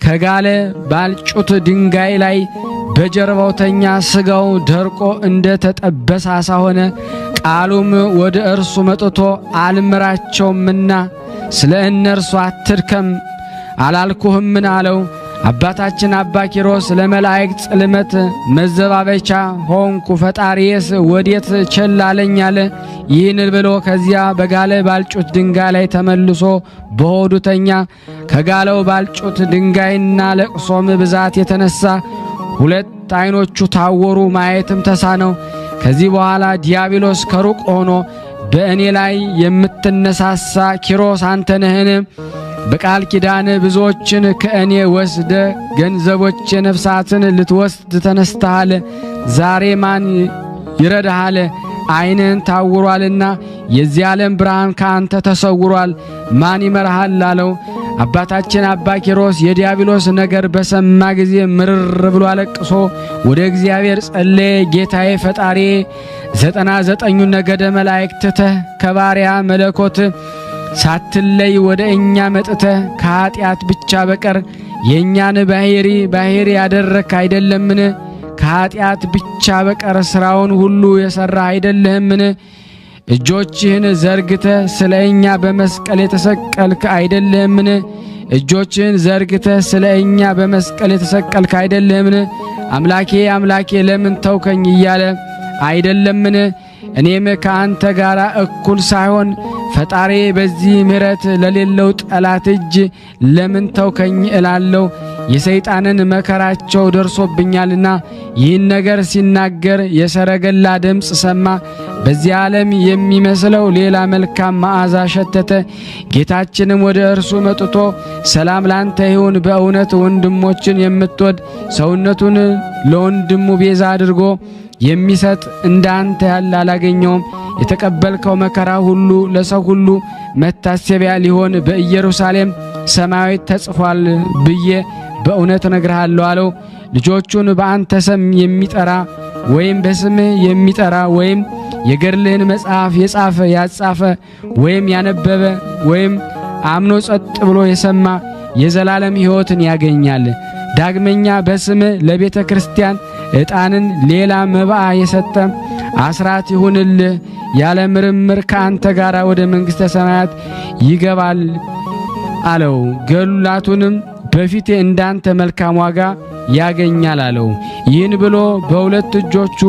ከጋለ ባልጩት ድንጋይ ላይ በጀርባው ተኛ። ስጋው ደርቆ እንደ ተጠበሰ ዓሣ ሆነ። ቃሉም ወደ እርሱ መጥቶ አልምራቸውምና ስለ እነርሱ አትድከም አላልኩህምን አለው። አባታችን አባ ኪሮስ ለመላእክት ጽልመት መዘባበቻ ሆንኩ፣ ፈጣሪዬስ ወዴት ቸል አለኝ አለ። ይህን ብሎ ከዚያ በጋለ ባልጩት ድንጋይ ላይ ተመልሶ በሆዱ ተኛ። ከጋለው ባልጩት ድንጋይና ለቅሶም ብዛት የተነሳ 2 ዓይኖቹ ታወሩ፣ ማየትም ተሳነው። ከዚህ በኋላ ዲያብሎስ ከሩቅ ሆኖ በእኔ ላይ የምትነሳሳ ኪሮስ አንተ ነህን? በቃል ኪዳን ብዙዎችን ከእኔ ወስደ ገንዘቦች ነፍሳትን ልትወስድ ተነስተሃል። ዛሬ ማን ይረዳሃል? ዓይንህን ታውሯልና የዚህ ዓለም ብርሃን ከአንተ ተሰውሯል። ማን ይመራሃል አለው። አባታችን አባ ኪሮስ የዲያብሎስ ነገር በሰማ ጊዜ ምርር ብሎ አለቅሶ ወደ እግዚአብሔር ጸለየ። ጌታዬ ፈጣሪ 99 ነገደ መላእክት ትተህ ከባሪያ መለኮት ሳትለይ ወደ እኛ መጥተህ ከኃጢአት ብቻ በቀር የእኛን ባሕሪ ያደረክ አይደለምን? ከኃጢአት ብቻ በቀር ሥራውን ሁሉ የሠራ አይደለህምን? እጆችህን ዘርግተህ ስለ እኛ በመስቀል የተሰቀልክ አይደለህምን? እጆችህን ዘርግተህ ስለ እኛ በመስቀል የተሰቀልክ አይደለህምን? አምላኬ አምላኬ ለምን ተውከኝ እያለ አይደለምን? እኔም ከአንተ ጋር እኩል ሳይሆን ፈጣሪ በዚህ ምሕረት ለሌለው ጠላት እጅ ለምን ተውከኝ እላለሁ። የሰይጣንን መከራቸው ደርሶብኛልና። ይህን ነገር ሲናገር የሰረገላ ድምፅ ሰማ። በዚህ ዓለም የሚመስለው ሌላ መልካም መዓዛ ሸተተ። ጌታችንም ወደ እርሱ መጥቶ ሰላም ላንተ ይሁን፣ በእውነት ወንድሞችን የምትወድ ሰውነቱን ለወንድሙ ቤዛ አድርጎ የሚሰጥ እንዳንተ ያለ አላገኘውም። የተቀበልከው መከራ ሁሉ ለሰው ሁሉ መታሰቢያ ሊሆን በኢየሩሳሌም ሰማያዊት ተጽፏል ብዬ በእውነት እነግርሃለሁ አለው። ልጆቹን በአንተ ስም የሚጠራ ወይም በስምህ የሚጠራ ወይም የገድልህን መጽሐፍ የጻፈ ያጻፈ ወይም ያነበበ ወይም አምኖ ጸጥ ብሎ የሰማ የዘላለም ሕይወትን ያገኛል። ዳግመኛ በስምህ ለቤተ ክርስቲያን ዕጣንን ሌላ መባዓ የሰጠ አስራት ይሁንልህ፣ ያለ ምርምር ከአንተ ጋር ወደ መንግሥተ ሰማያት ይገባል አለው። ገሉላቱንም በፊቴ እንዳንተ መልካም ዋጋ ያገኛል አለው። ይህን ብሎ በሁለት እጆቹ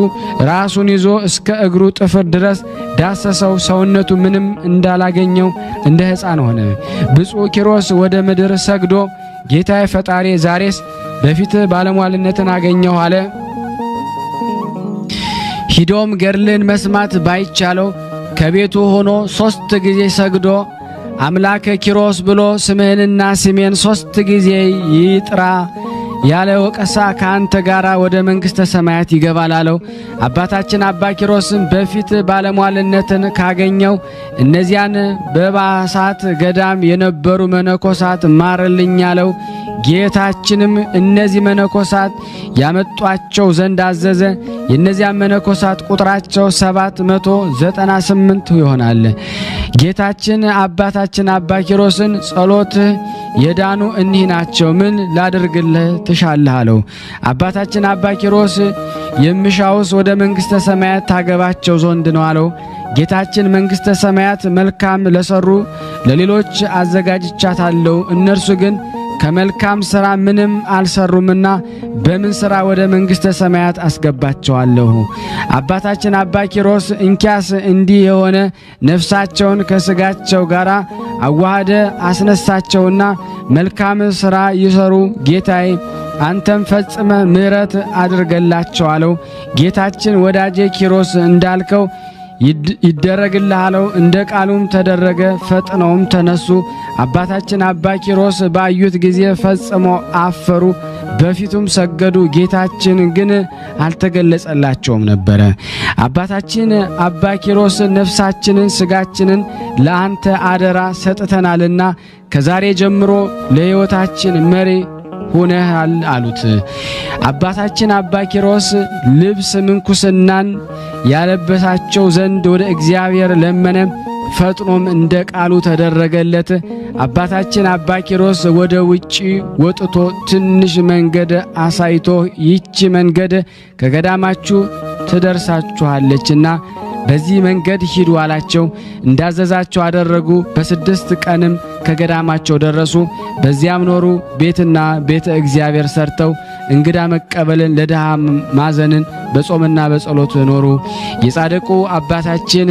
ራሱን ይዞ እስከ እግሩ ጥፍር ድረስ ዳሰሰው። ሰውነቱ ምንም እንዳላገኘው እንደ ሕፃን ሆነ። ብፁዕ ኪሮስ ወደ ምድር ሰግዶ ጌታዬ ፈጣሪ ዛሬስ በፊት ባለሟልነትን አገኘሁ አለ። ሂዶም ገድልን መስማት ባይቻለው ከቤቱ ሆኖ 3 ጊዜ ሰግዶ አምላከ ኪሮስ ብሎ ስምህንና ስሜን 3 ጊዜ ይጥራ ያለ ወቀሳ ከአንተ ጋር ወደ መንግሥተ ሰማያት ይገባል አለው። አባታችን አባ ኪሮስም በፊት ባለሟልነትን ካገኘው እነዚያን በባሳት ገዳም የነበሩ መነኮሳት ማርልኝ አለው። ጌታችንም እነዚህ መነኮሳት ያመጧቸው ዘንድ አዘዘ። የእነዚያ መነኮሳት ቁጥራቸው 798 ይሆናል። ጌታችን አባታችን አባ ኪሮስን ጸሎትህ የዳኑ እኒህ ናቸው፣ ምን ላድርግልህ ትሻለህ አለው። አባታችን አባ ኪሮስ የምሻውስ ወደ መንግሥተ ሰማያት ታገባቸው ዘንድ ነው አለው። ጌታችን መንግሥተ ሰማያት መልካም ለሰሩ ለሌሎች አዘጋጅቻታለሁ፣ እነርሱ ግን ከመልካም ሥራ ምንም አልሰሩምና በምን ሥራ ወደ መንግሥተ ሰማያት አስገባቸዋለሁ? አባታችን አባ ኪሮስ እንኪያስ እንዲህ የሆነ ነፍሳቸውን ከሥጋቸው ጋር አዋህደ አስነሳቸውና መልካም ሥራ ይሰሩ ጌታዬ አንተም ፈጽመ ምሕረት አድርገላቸው አለው። ጌታችን ወዳጄ ኪሮስ እንዳልከው ይደረግልሃለው። እንደ ቃሉም ተደረገ። ፈጥነውም ተነሱ። አባታችን አባ ኪሮስ ባዩት ጊዜ ፈጽሞ አፈሩ፣ በፊቱም ሰገዱ። ጌታችን ግን አልተገለጸላቸውም ነበረ። አባታችን አባ ኪሮስ ነፍሳችንን ሥጋችንን ለአንተ አደራ ሰጥተናልና ከዛሬ ጀምሮ ለሕይወታችን መሪ ሆነሃል አሉት። አባታችን አባ ኪሮስ ልብስ ምንኩስናን ያለበሳቸው ዘንድ ወደ እግዚአብሔር ለመነ። ፈጥኖም እንደ ቃሉ ተደረገለት። አባታችን አባ ኪሮስ ወደ ውጪ ወጥቶ ትንሽ መንገድ አሳይቶ ይቺ መንገድ ከገዳማችሁ ትደርሳችኋለችና በዚህ መንገድ ሂዱ አላቸው። እንዳዘዛቸው አደረጉ። በ6 ቀንም ከገዳማቸው ደረሱ። በዚያም ኖሩ። ቤትና ቤተ እግዚአብሔር ሰርተው እንግዳ መቀበልን ለድሃ ማዘንን በጾምና በጸሎት ኖሩ። የጻድቁ አባታችን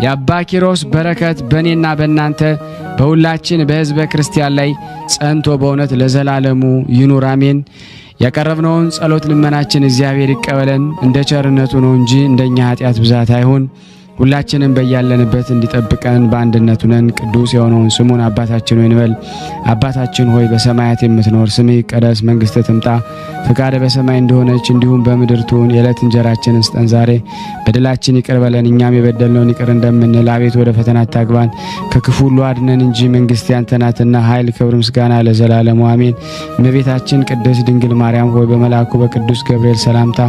የአባ ኪሮስ በረከት በእኔና በእናንተ በሁላችን በሕዝበ ክርስቲያን ላይ ጸንቶ በእውነት ለዘላለሙ ይኑር አሜን። ያቀረብነውን ጸሎት ልመናችን እግዚአብሔር ይቀበለን። እንደ ቸርነቱ ነው እንጂ እንደኛ ኃጢአት ብዛት አይሁን። ሁላችንም በያለንበት እንዲጠብቀን በአንድነቱ ነን። ቅዱስ የሆነውን ስሙን አባታችን ሆይ እንበል። አባታችን ሆይ በሰማያት የምትኖር ስምህ ይቀደስ፣ መንግሥትህ ትምጣ፣ ፈቃድህ በሰማይ እንደሆነች እንዲሁም በምድር ትሁን። የዕለት እንጀራችንን ስጠን ዛሬ፣ በደላችን ይቅር በለን እኛም የበደልነውን ይቅር እንደምንል፣ አቤቱ ወደ ፈተና አታግባን ከክፉ ሁሉ አድነን እንጂ መንግሥት ያንተ ናትና ኃይል፣ ክብር፣ ምስጋና ለዘላለሙ አሜን። እመቤታችን ቅድስት ድንግል ማርያም ሆይ በመልአኩ በቅዱስ ገብርኤል ሰላምታ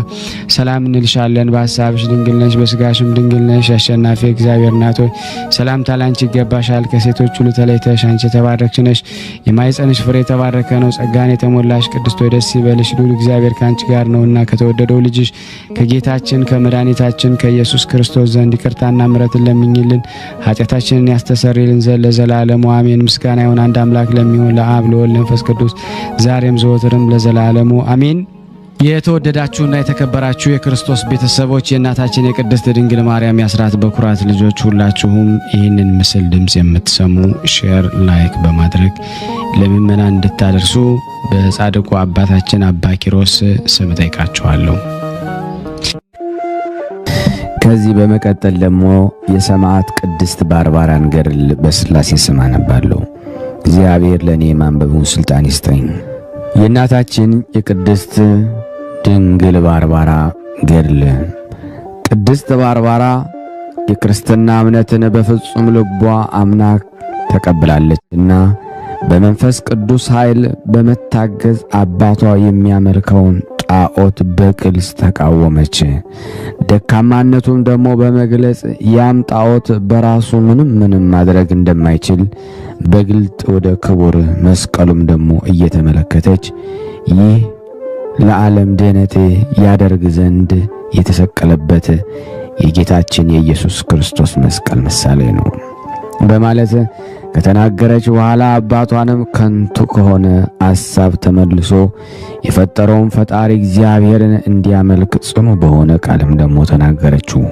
ሰላም እንልሻለን። በሐሳብሽ ድንግል ነሽ፣ በሥጋሽም ድንግል ነሽ። አሸናፊ እግዚአብሔር እናት ሆይ ሰላምታ ላንቺ ይገባሻል። ከሴቶች ሁሉ ተለይተሽ አንቺ የተባረክሽ ነሽ፣ የማኅፀንሽ ፍሬ የተባረከ ነው። ጸጋን የተሞላሽ ቅድስት ሆይ ደስ ይበልሽ፣ ልዑል እግዚአብሔር ከአንቺ ጋር ነውና ከተወደደው ልጅሽ ከጌታችን ከመድኃኒታችን ከኢየሱስ ክርስቶስ ዘንድ ይቅርታና ምሕረትን ለምኝልን ኃጢአታችንን ያስተሰርይልን ዘንድ ለዘላለሙ አሜን። ምስጋና ይሁን አንድ አምላክ ለሚሆን ለአብ ለወልድ ለመንፈስ ቅዱስ ዛሬም ዘወትርም ለዘላለሙ አሜን። የተወደዳችሁና የተከበራችሁ የክርስቶስ ቤተሰቦች የእናታችን የቅድስት ድንግል ማርያም የአስራት በኩራት ልጆች ሁላችሁም ይህንን ምስል ድምፅ የምትሰሙ ሼር፣ ላይክ በማድረግ ለምእመናን እንድታደርሱ በጻድቁ አባታችን አባ ኪሮስ ስም ጠይቃችኋለሁ። ከዚህ በመቀጠል ደግሞ የሰማዕት ቅድስት ባርባራን ገድል በሥላሴ ስም አነባለሁ። እግዚአብሔር ለእኔ የማንበቡን ሥልጣን ይስጠኝ። የእናታችን የቅድስት ድንግል ባርባራ ገድል። ቅድስት ባርባራ የክርስትና እምነትን በፍጹም ልቧ አምና ተቀብላለችና በመንፈስ ቅዱስ ኃይል በመታገዝ አባቷ የሚያመልከውን ጣዖት በግልጽ ተቃወመች። ደካማነቱም ደግሞ በመግለጽ ያም ጣዖት በራሱ ምንም ማድረግ እንደማይችል በግልጥ ወደ ክቡር መስቀሉም ደግሞ እየተመለከተች ይህ ለዓለም ድኅነት ያደርግ ዘንድ የተሰቀለበት የጌታችን የኢየሱስ ክርስቶስ መስቀል ምሳሌ ነው በማለት ከተናገረች በኋላ አባቷንም ከንቱ ከሆነ አሳብ ተመልሶ የፈጠረውን ፈጣሪ እግዚአብሔርን እንዲያመልክ ጽኑ በሆነ ቃልም ደግሞ ተናገረችው።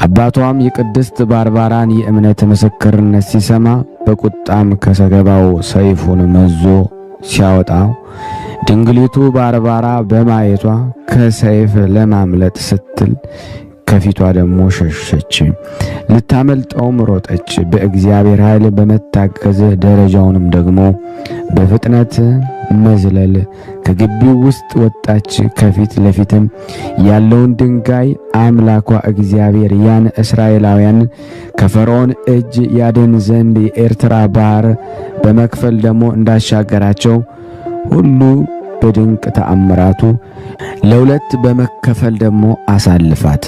አባቷም የቅድስት ባርባራን የእምነት ምስክርነት ሲሰማ በቁጣም ከሰገባው ሰይፉን መዞ ሲያወጣው ድንግሊቱ ባርባራ በማየቷ ከሰይፍ ለማምለጥ ስትል ከፊቷ ደግሞ ሸሸች። ልታመልጠውም ሮጠች። በእግዚአብሔር ኃይል በመታገዝ ደረጃውንም ደግሞ በፍጥነት መዝለል ከግቢው ውስጥ ወጣች። ከፊት ለፊትም ያለውን ድንጋይ አምላኳ እግዚአብሔር ያን እስራኤላውያን ከፈርዖን እጅ ያድን ዘንድ የኤርትራ ባህር በመክፈል ደግሞ እንዳሻገራቸው ሁሉ በድንቅ ተአምራቱ ለሁለት በመከፈል ደግሞ አሳልፋት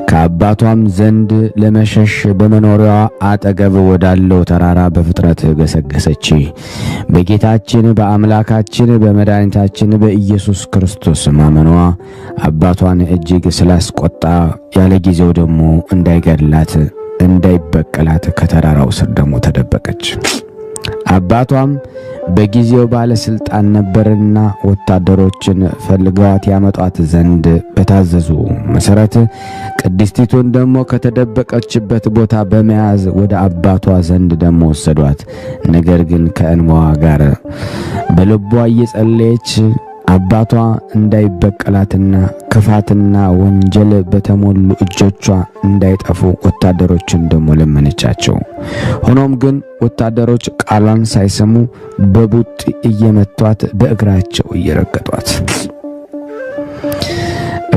ከአባቷም ዘንድ ለመሸሽ በመኖሪያዋ አጠገብ ወዳለው ተራራ በፍጥነት ገሰገሰች። በጌታችን በአምላካችን በመድኃኒታችን በኢየሱስ ክርስቶስ ማመኗ አባቷን እጅግ ስላስቆጣ ያለ ጊዜው ደግሞ እንዳይገድላት እንዳይበቀላት ከተራራው ስር ደግሞ ተደበቀች። አባቷም በጊዜው ባለስልጣን ነበርና ወታደሮችን ፈልገዋት ያመጧት ዘንድ በታዘዙ መሰረት ቅድስቲቱን ደግሞ ከተደበቀችበት ቦታ በመያዝ ወደ አባቷ ዘንድ ደግሞ ወሰዷት። ነገር ግን ከእንባዋ ጋር በልቧ እየጸለየች አባቷ እንዳይበቀላትና ክፋትና ወንጀል በተሞሉ እጆቿ እንዳይጠፉ ወታደሮችን ደግሞ ለመነቻቸው። ሆኖም ግን ወታደሮች ቃሏን ሳይሰሙ በቡጥ እየመቷት በእግራቸው እየረገጧት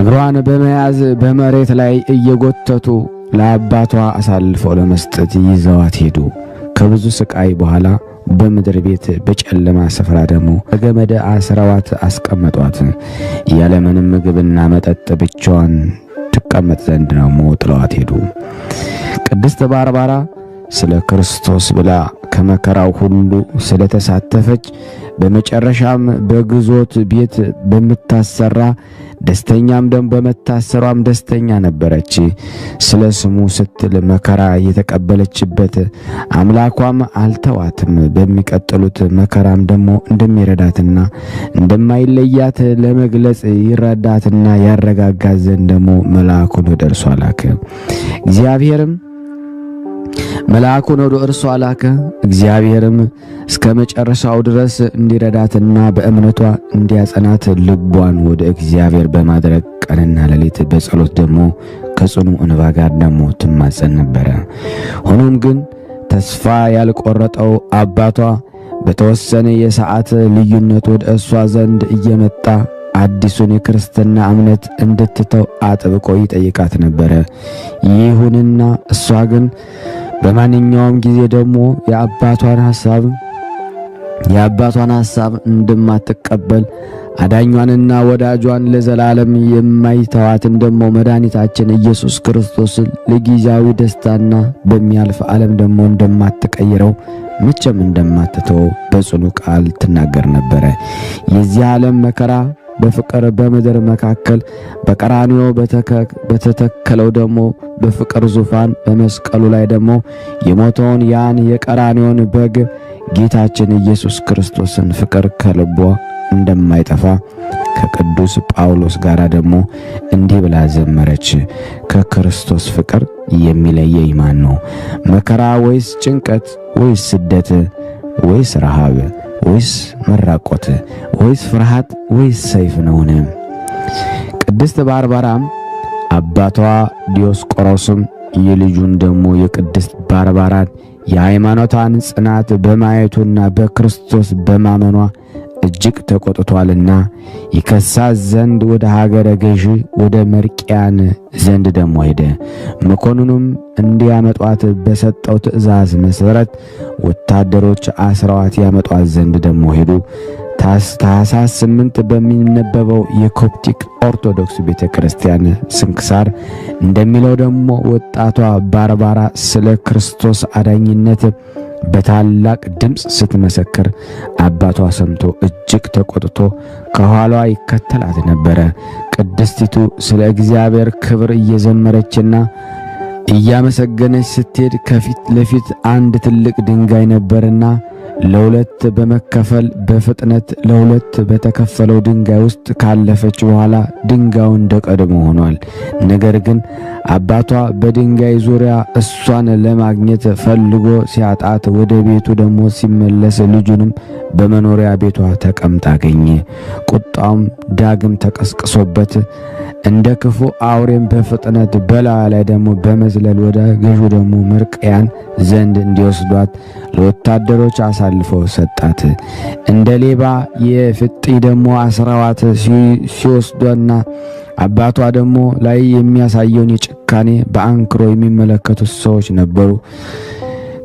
እግሯን በመያዝ በመሬት ላይ እየጎተቱ ለአባቷ አሳልፈው ለመስጠት ይዘዋት ሄዱ። ከብዙ ስቃይ በኋላ በምድር ቤት በጨለማ ስፍራ ደግሞ በገመድ አስረዋት አስቀመጧት። ያለምንም ምግብና መጠጥ ብቻዋን ትቀመጥ ዘንድ ነው ጥለዋት ሄዱ። ቅድስት ባርባራ ስለ ክርስቶስ ብላ ከመከራው ሁሉ ስለተሳተፈች በመጨረሻም በግዞት ቤት በመታሰራ ደስተኛም ደም በመታሰሯም ደስተኛ ነበረች። ስለ ስሙ ስትል መከራ የተቀበለችበት አምላኳም አልተዋትም። በሚቀጥሉት መከራም ደግሞ እንደሚረዳትና እንደማይለያት ለመግለጽ ይረዳትና ያረጋጋት ዘንድ ደግሞ መልአኩን ወደ እርሷ ላከ። መልአኩን ወደ እርሷ ላከ። እግዚአብሔርም እስከ መጨረሻው ድረስ እንዲረዳትና በእምነቷ እንዲያጸናት ልቧን ወደ እግዚአብሔር በማድረግ ቀንና ሌሊት በጸሎት ደግሞ ከጽኑ እንባ ጋር ደግሞ ትማጸን ነበረ። ሆኖም ግን ተስፋ ያልቆረጠው አባቷ በተወሰነ የሰዓት ልዩነት ወደ እሷ ዘንድ እየመጣ አዲሱን የክርስትና እምነት እንድትተው አጥብቆ ይጠይቃት ነበረ። ይሁንና እሷ ግን በማንኛውም ጊዜ ደግሞ የአባቷን ሐሳብ እንደማትቀበል አዳኟንና ወዳጇን ለዘላለም የማይተዋትን ደግሞ መድኃኒታችን ኢየሱስ ክርስቶስን ለጊዜያዊ ደስታና በሚያልፍ ዓለም ደግሞ እንደማትቀይረው መቼም እንደማትተው በጽኑ ቃል ትናገር ነበረ። የዚህ ዓለም መከራ በፍቅር በምድር መካከል በቀራንዮ በተተከለው ደግሞ በፍቅር ዙፋን በመስቀሉ ላይ ደግሞ የሞተውን ያን የቀራንዮን በግ ጌታችን ኢየሱስ ክርስቶስን ፍቅር ከልቧ እንደማይጠፋ ከቅዱስ ጳውሎስ ጋር ደግሞ እንዲህ ብላ ዘመረች። ከክርስቶስ ፍቅር የሚለየኝ ማን ነው? መከራ ወይስ ጭንቀት ወይስ ስደት ወይስ ረሃብ ወይስ መራቆት ወይስ ፍርሃት ወይስ ሰይፍ ነውን? ቅድስት ባርባራም አባቷ ዲዮስቆሮስም የልጁን ደግሞ የቅድስት ባርባራን የሃይማኖቷን ጽናት በማየቱና በክርስቶስ በማመኗ እጅግ ተቆጥቷልና ይከሳት ዘንድ ወደ ሀገረ ገዢ ወደ መርቅያን ዘንድ ደግሞ ሄደ። መኮንኑም እንዲያመጧት በሰጠው ትእዛዝ መሰረት ወታደሮች አስረዋት ያመጧት ዘንድ ደግሞ ሄዱ። ታኅሳስ 8 በሚነበበው የኮፕቲክ ኦርቶዶክስ ቤተ ክርስቲያን ስንክሳር እንደሚለው ደግሞ ወጣቷ ባርባራ ስለ ክርስቶስ አዳኝነት በታላቅ ድምፅ ስትመሰክር አባቷ ሰምቶ እጅግ ተቆጥቶ ከኋላዋ ይከተላት ነበረ። ቅድስቲቱ ስለ እግዚአብሔር ክብር እየዘመረችና እያመሰገነች ስትሄድ ከፊት ለፊት አንድ ትልቅ ድንጋይ ነበርና ለሁለት በመከፈል በፍጥነት ለሁለት በተከፈለው ድንጋይ ውስጥ ካለፈች በኋላ ድንጋዩ እንደቀድሞ ሆኗል። ነገር ግን አባቷ በድንጋይ ዙሪያ እሷን ለማግኘት ፈልጎ ሲያጣት ወደ ቤቱ ደግሞ ሲመለስ ልጁንም በመኖሪያ ቤቷ ተቀምጣ አገኘ። ቁጣውም ዳግም ተቀስቅሶበት እንደ ክፉ አውሬም በፍጥነት በላዩ ላይ ደግሞ በመዝለል ወደ ገዡ ደግሞ መርቅያን ዘንድ እንዲወስዷት ለወታደሮች አሳልፈው ሰጣት። እንደ ሌባ የፍጢ ደግሞ አስረዋት ሲወስዷና አባቷ ደግሞ ላይ የሚያሳየውን የጭካኔ በአንክሮ የሚመለከቱት ሰዎች ነበሩ።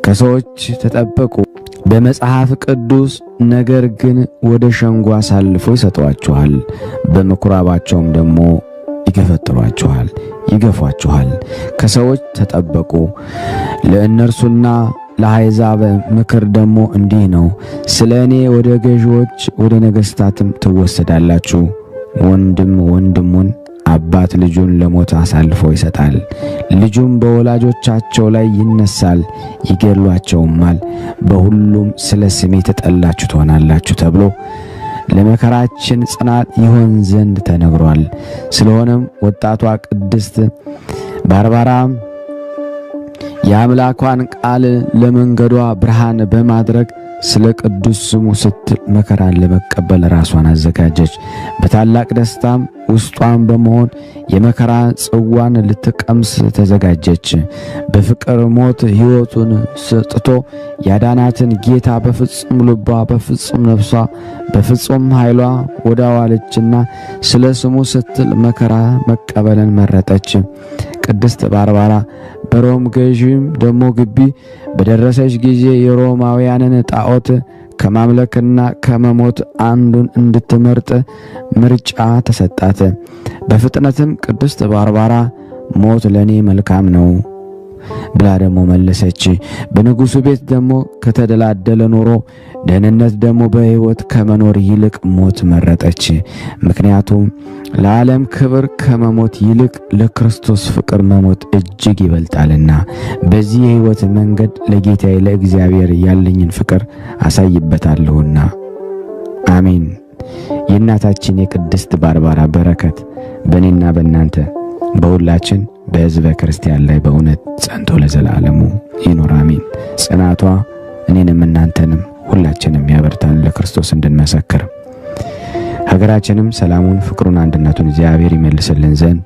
ከሰዎች ተጠበቁ። በመጽሐፍ ቅዱስ ነገር ግን ወደ ሸንጎ አሳልፈው ይሰጧቸዋል፣ በምኩራባቸውም ደግሞ ይገፈጥሯቸዋል፣ ይገፏቸዋል። ከሰዎች ተጠበቁ። ለእነርሱና ለአሕዛብ ምክር ደግሞ እንዲህ ነው። ስለ እኔ ወደ ገዢዎች ወደ ነገሥታትም ትወሰዳላችሁ። ወንድም ወንድሙን፣ አባት ልጁን ለሞት አሳልፎ ይሰጣል። ልጁም በወላጆቻቸው ላይ ይነሳል፣ ይገድሏቸውማል። በሁሉም ስለ ስሜ ተጠላችሁ ትሆናላችሁ ተብሎ ለመከራችን ጽናት ይሆን ዘንድ ተነግሯል። ስለሆነም ወጣቷ ቅድስት ባርባራ የአምላኳን ቃል ለመንገዷ ብርሃን በማድረግ ስለ ቅዱስ ስሙ ስትል መከራን ለመቀበል ራሷን አዘጋጀች። በታላቅ ደስታም ውስጧን በመሆን የመከራ ጽዋን ልትቀምስ ተዘጋጀች። በፍቅር ሞት ሕይወቱን ሰጥቶ ያዳናትን ጌታ በፍጹም ልቧ፣ በፍጹም ነፍሷ፣ በፍጹም ኃይሏ ወዳዋለችና ስለ ስሙ ስትል መከራ መቀበልን መረጠች። ቅድስት ባርባራ በሮም ገዢም ደግሞ ግቢ በደረሰች ጊዜ የሮማውያንን ጣዖት ከማምለክና ከመሞት አንዱን እንድትመርጥ ምርጫ ተሰጣት። በፍጥነትም ቅድስት ባርባራ ሞት ለኔ መልካም ነው ብላ ደግሞ መለሰች። በንጉሱ ቤት ደግሞ ከተደላደለ ኖሮ ደህንነት ደግሞ በሕይወት ከመኖር ይልቅ ሞት መረጠች። ምክንያቱም ለዓለም ክብር ከመሞት ይልቅ ለክርስቶስ ፍቅር መሞት እጅግ ይበልጣልና። በዚህ የሕይወት መንገድ ለጌታዬ ለእግዚአብሔር ያለኝን ፍቅር አሳይበታለሁና። አሜን። የእናታችን የቅድስት ባርባራ በረከት በእኔና በእናንተ በሁላችን በሕዝበ ክርስቲያን ላይ በእውነት ጸንቶ ለዘላለሙ ይኖር አሜን። ጽናቷ እኔንም እናንተንም ሁላችንም ያበርታን ለክርስቶስ እንድንመሰክር። ሀገራችንም ሰላሙን፣ ፍቅሩን፣ አንድነቱን እግዚአብሔር ይመልስልን ዘንድ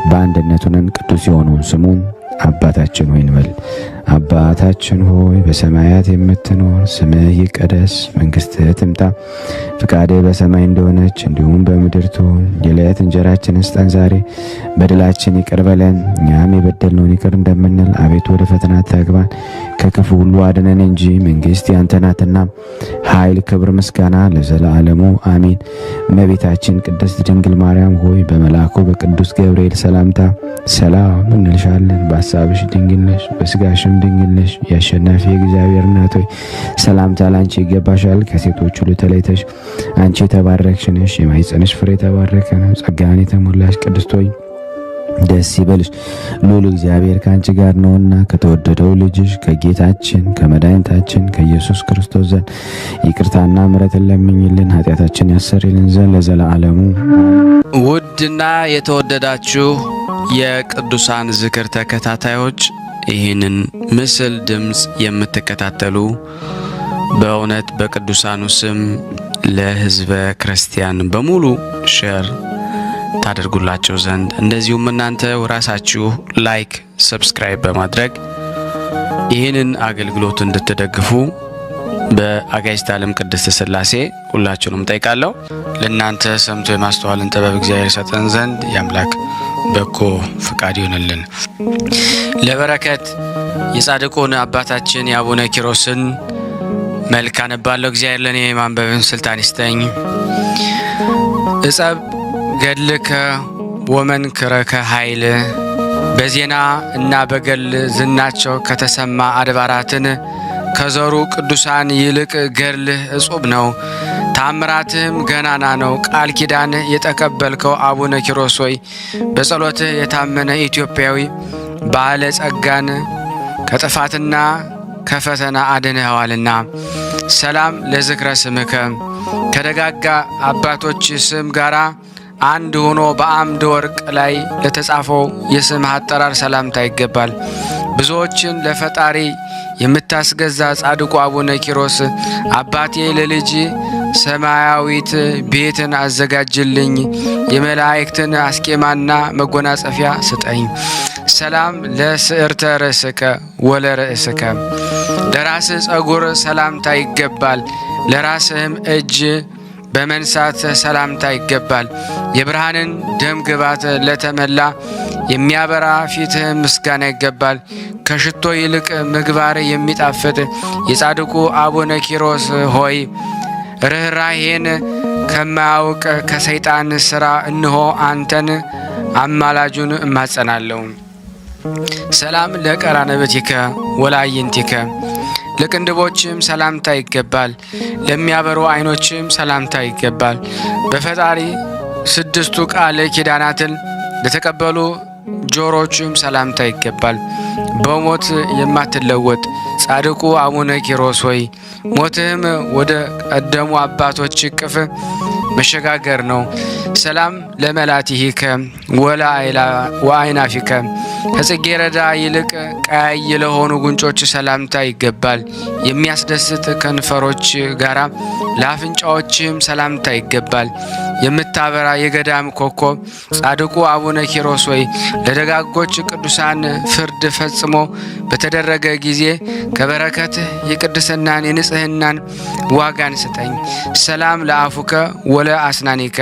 በአንድነቱንን ቅዱስ የሆነውን ስሙን አባታችን ሆይ እንበል። አባታችን ሆይ በሰማያት የምትኖር ስምህ ይቀደስ፣ መንግሥትህ ትምጣ፣ ፍቃድህ በሰማይ እንደሆነች እንዲሁም በምድር ትሁን። የዕለት እንጀራችንን ስጠን ዛሬ፣ በደላችን ይቅር በለን እኛም የበደልነውን ይቅር እንደምንል፣ አቤቱ ወደ ፈተና አታግባን ከክፉ ሁሉ አድነን እንጂ መንግሥት ያንተ ናትና ኃይል፣ ክብር፣ ምስጋና ለዘላለሙ አሜን። እመቤታችን ቅድስት ድንግል ማርያም ሆይ በመልአኩ በቅዱስ ገብርኤል ሰላምታ ሰላም እንልሻለን። በሐሳብሽ ድንግል ነሽ፣ በሥጋሽም ድንግል ነሽ። የአሸናፊ እግዚአብሔር እናት ሆይ ሰላምታ ላንቺ ይገባሻል። ከሴቶች ሁሉ ተለይተሽ አንቺ የተባረክሽ ነሽ፣ የማኅፀንሽ ፍሬ የተባረከ ነው። ጸጋን የተሞላሽ ቅድስት ሆይ ደስ ይበልሽ፣ ልዑል እግዚአብሔር ከአንቺ ጋር ነውና ከተወደደው ልጅሽ ከጌታችን ከመድኃኒታችን ከኢየሱስ ክርስቶስ ዘንድ ይቅርታና ምሕረትን ለምኝልን ኃጢአታችን ያሰርይልን ዘንድ ለዘላለሙ። ውድና የተወደዳችሁ የቅዱሳን ዝክር ተከታታዮች ይህንን ምስል ድምፅ የምትከታተሉ በእውነት በቅዱሳኑ ስም ለሕዝበ ክርስቲያን በሙሉ ሼር ታደርጉላቸው ዘንድ እንደዚሁም እናንተ ራሳችሁ ላይክ፣ ሰብስክራይብ በማድረግ ይህንን አገልግሎት እንድትደግፉ በአጋዕዝተ ዓለም ቅድስት ሥላሴ ሁላችሁንም ጠይቃለሁ። ለእናንተ ሰምቶ የማስተዋልን ጥበብ እግዚአብሔር ሰጠን ዘንድ የአምላክ በጎ ፈቃድ ይሆንልን። ለበረከት የጻድቁን አባታችን የአቡነ ኪሮስን መልክ አነባለሁ። እግዚአብሔር ለእኔ ማንበብን ስልጣን ይስጠኝ። እጸብ ገድልከ ወመንክረከ ኃይል በዜና እና በገል ዝናቸው ከተሰማ አድባራትን ከዘሩ ቅዱሳን ይልቅ ገድልህ እጹብ ነው። ታምራትህም ገናና ነው። ቃል ኪዳን የተቀበልከው አቡነ ኪሮስ ሆይ በጸሎትህ የታመነ ኢትዮጵያዊ ባለ ጸጋን ከጥፋትና ከፈተና አድነኸዋልና። ሰላም ለዝክረ ስምከ ከደጋጋ አባቶች ስም ጋራ አንድ ሆኖ በአምድ ወርቅ ላይ ለተጻፈው የስምህ አጠራር ሰላምታ ይገባል። ብዙዎችን ለፈጣሪ የምታስገዛ ጻድቁ አቡነ ኪሮስ አባቴ ለልጅ ሰማያዊት ቤትን አዘጋጅልኝ፣ የመላእክትን አስኬማና መጎናጸፊያ ስጠኝ። ሰላም ለስዕርተ ርእስከ ወለርእስከ ለራስህ ጸጉር ሰላምታ ይገባል፣ ለራስህም እጅ በመንሳት ሰላምታ ይገባል። የብርሃንን ደም ግባት ለተመላ የሚያበራ ፊትህ ምስጋና ይገባል። ከሽቶ ይልቅ ምግባር የሚጣፍጥ የጻድቁ አቡነ ኪሮስ ሆይ ርኅራኄን ከማያውቅ ከሰይጣን ሥራ እንሆ አንተን አማላጁን እማጸናለሁ። ሰላም ለቀራንብቲከ ወለአዕይንቲከ ለቅንድቦችም ሰላምታ ይገባል፣ ለሚያበሩ ዓይኖችም ሰላምታ ይገባል። በፈጣሪ ስድስቱ ቃል ኪዳናትን ለተቀበሉ ጆሮችም ሰላምታ ይገባል። በሞት የማትለወጥ ጻድቁ አቡነ ኪሮስ ሆይ ሞትህም ወደ ቀደሙ አባቶች እቅፍ መሸጋገር ነው። ሰላም ለመላቲሂከ ወአይናፊከ ከጽጌረዳ ይልቅ ቀያይ ለሆኑ ጉንጮች ሰላምታ ይገባል። የሚያስደስት ከንፈሮች ጋራ ለአፍንጫዎችም ሰላምታ ይገባል። የምታበራ የገዳም ኮከብ ጻድቁ አቡነ ኪሮስ ሆይ ለደጋጎች ቅዱሳን ፍርድ ፈጽሞ በተደረገ ጊዜ ከበረከትህ የቅድስናን የንጽህናን ዋጋን ስጠኝ። ሰላም ለአፉከ ወለ አስናኒከ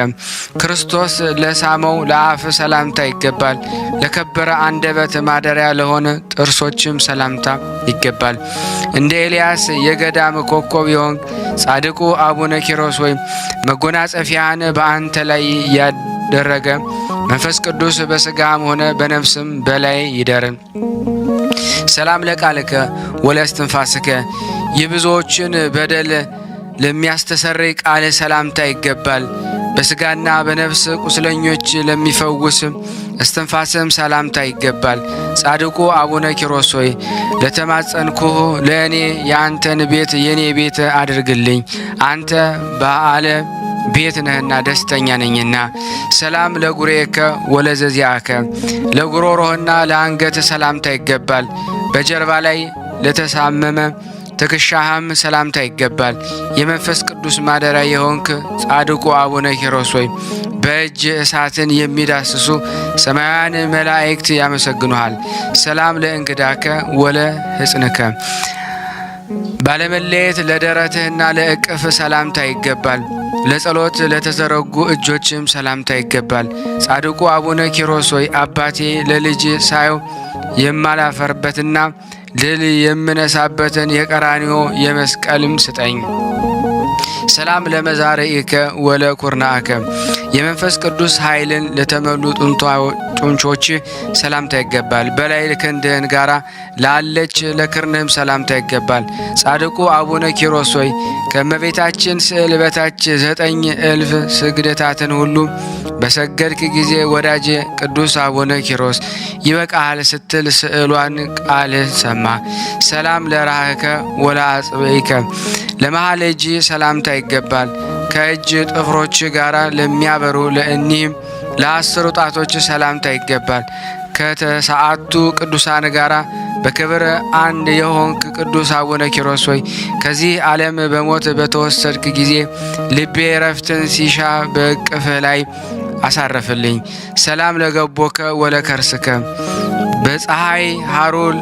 ክርስቶስ ለሳመው ለአፍ ሰላምታ ይገባል። ለከበረ አንደበት ማደሪያ ለሆነ ጥርሶችም ሰላምታ ይገባል። እንደ ኤልያስ የገዳም ኮከብ የሆንክ ጻድቁ አቡነ ኪሮስ ሆይ መጎናጸፊያን በአንተ ላይ ያደረገ መንፈስ ቅዱስ በሥጋም ሆነ በነፍስም በላይ ይደርን። ሰላም ለቃልከ ወለእስትንፋስከ የብዙዎችን በደል ለሚያስተሰርይ ቃል ሰላምታ ይገባል። በሥጋና በነፍስ ቁስለኞች ለሚፈውስ እስትንፋስም ሰላምታ ይገባል። ጻድቁ አቡነ ኪሮስ ሆይ ለተማጸንኩህ ለእኔ የአንተን ቤት የኔ ቤት አድርግልኝ። አንተ በዓለ ቤት ነህና ደስተኛ ነኝና። ሰላም ለጉሬከ ወለዘዚአከ ለጉሮሮህና ለአንገት ሰላምታ ይገባል። በጀርባ ላይ ለተሳመመ ትከሻህም ሰላምታ ይገባል። የመንፈስ ቅዱስ ማደሪያ የሆንክ ጻድቁ አቡነ ኪሮስ ሆይ በእጅ እሳትን የሚዳስሱ ሰማያውያን መላእክት ያመሰግኑሃል። ሰላም ለእንግዳከ ወለ ሕጽንከ ባለመለየት ለደረትህና ለእቅፍ ሰላምታ ይገባል። ለጸሎት ለተዘረጉ እጆችም ሰላምታ ይገባል። ጻድቁ አቡነ ኪሮስ ሆይ አባቴ ለልጅ ሳየው የማላፈርበትና ድል የምነሳበትን የቀራንዮ የመስቀልም ስጠኝ። ሰላም ለመዛርኢከ ወለ ኩርናከ የመንፈስ ቅዱስ ኃይልን ለተመሉ ጡንቾች ሰላምታ ይገባል። በላይ ክንድህን ጋራ ላለች ለክርንህም ሰላምታ ይገባል። ጻድቁ አቡነ ኪሮስ ሆይ ከእመቤታችን ስዕል በታች 9,000 ስግደታትን ሁሉ በሰገድክ ጊዜ ወዳጄ ቅዱስ አቡነ ኪሮስ ይበቃሃል ስትል ስዕሏን ቃል ሰማ። ሰላም ለራህከ ወለ አጽብኢከ ለመሃል እጅ ሰላምታ ይገባል። ከእጅ ጥፍሮች ጋር ለሚያበሩ ለእኒህም ለ10 ጣቶች ሰላምታ ይገባል። ከተሰዓቱ ቅዱሳን ጋራ በክብር አንድ የሆንክ ቅዱስ አቡነ ኪሮስ ሆይ ከዚህ ዓለም በሞት በተወሰድክ ጊዜ ልቤ ረፍትን ሲሻ በቅፍህ ላይ አሳረፍልኝ። ሰላም ለገቦከ ወለከርስከ በፀሐይ ሐሩር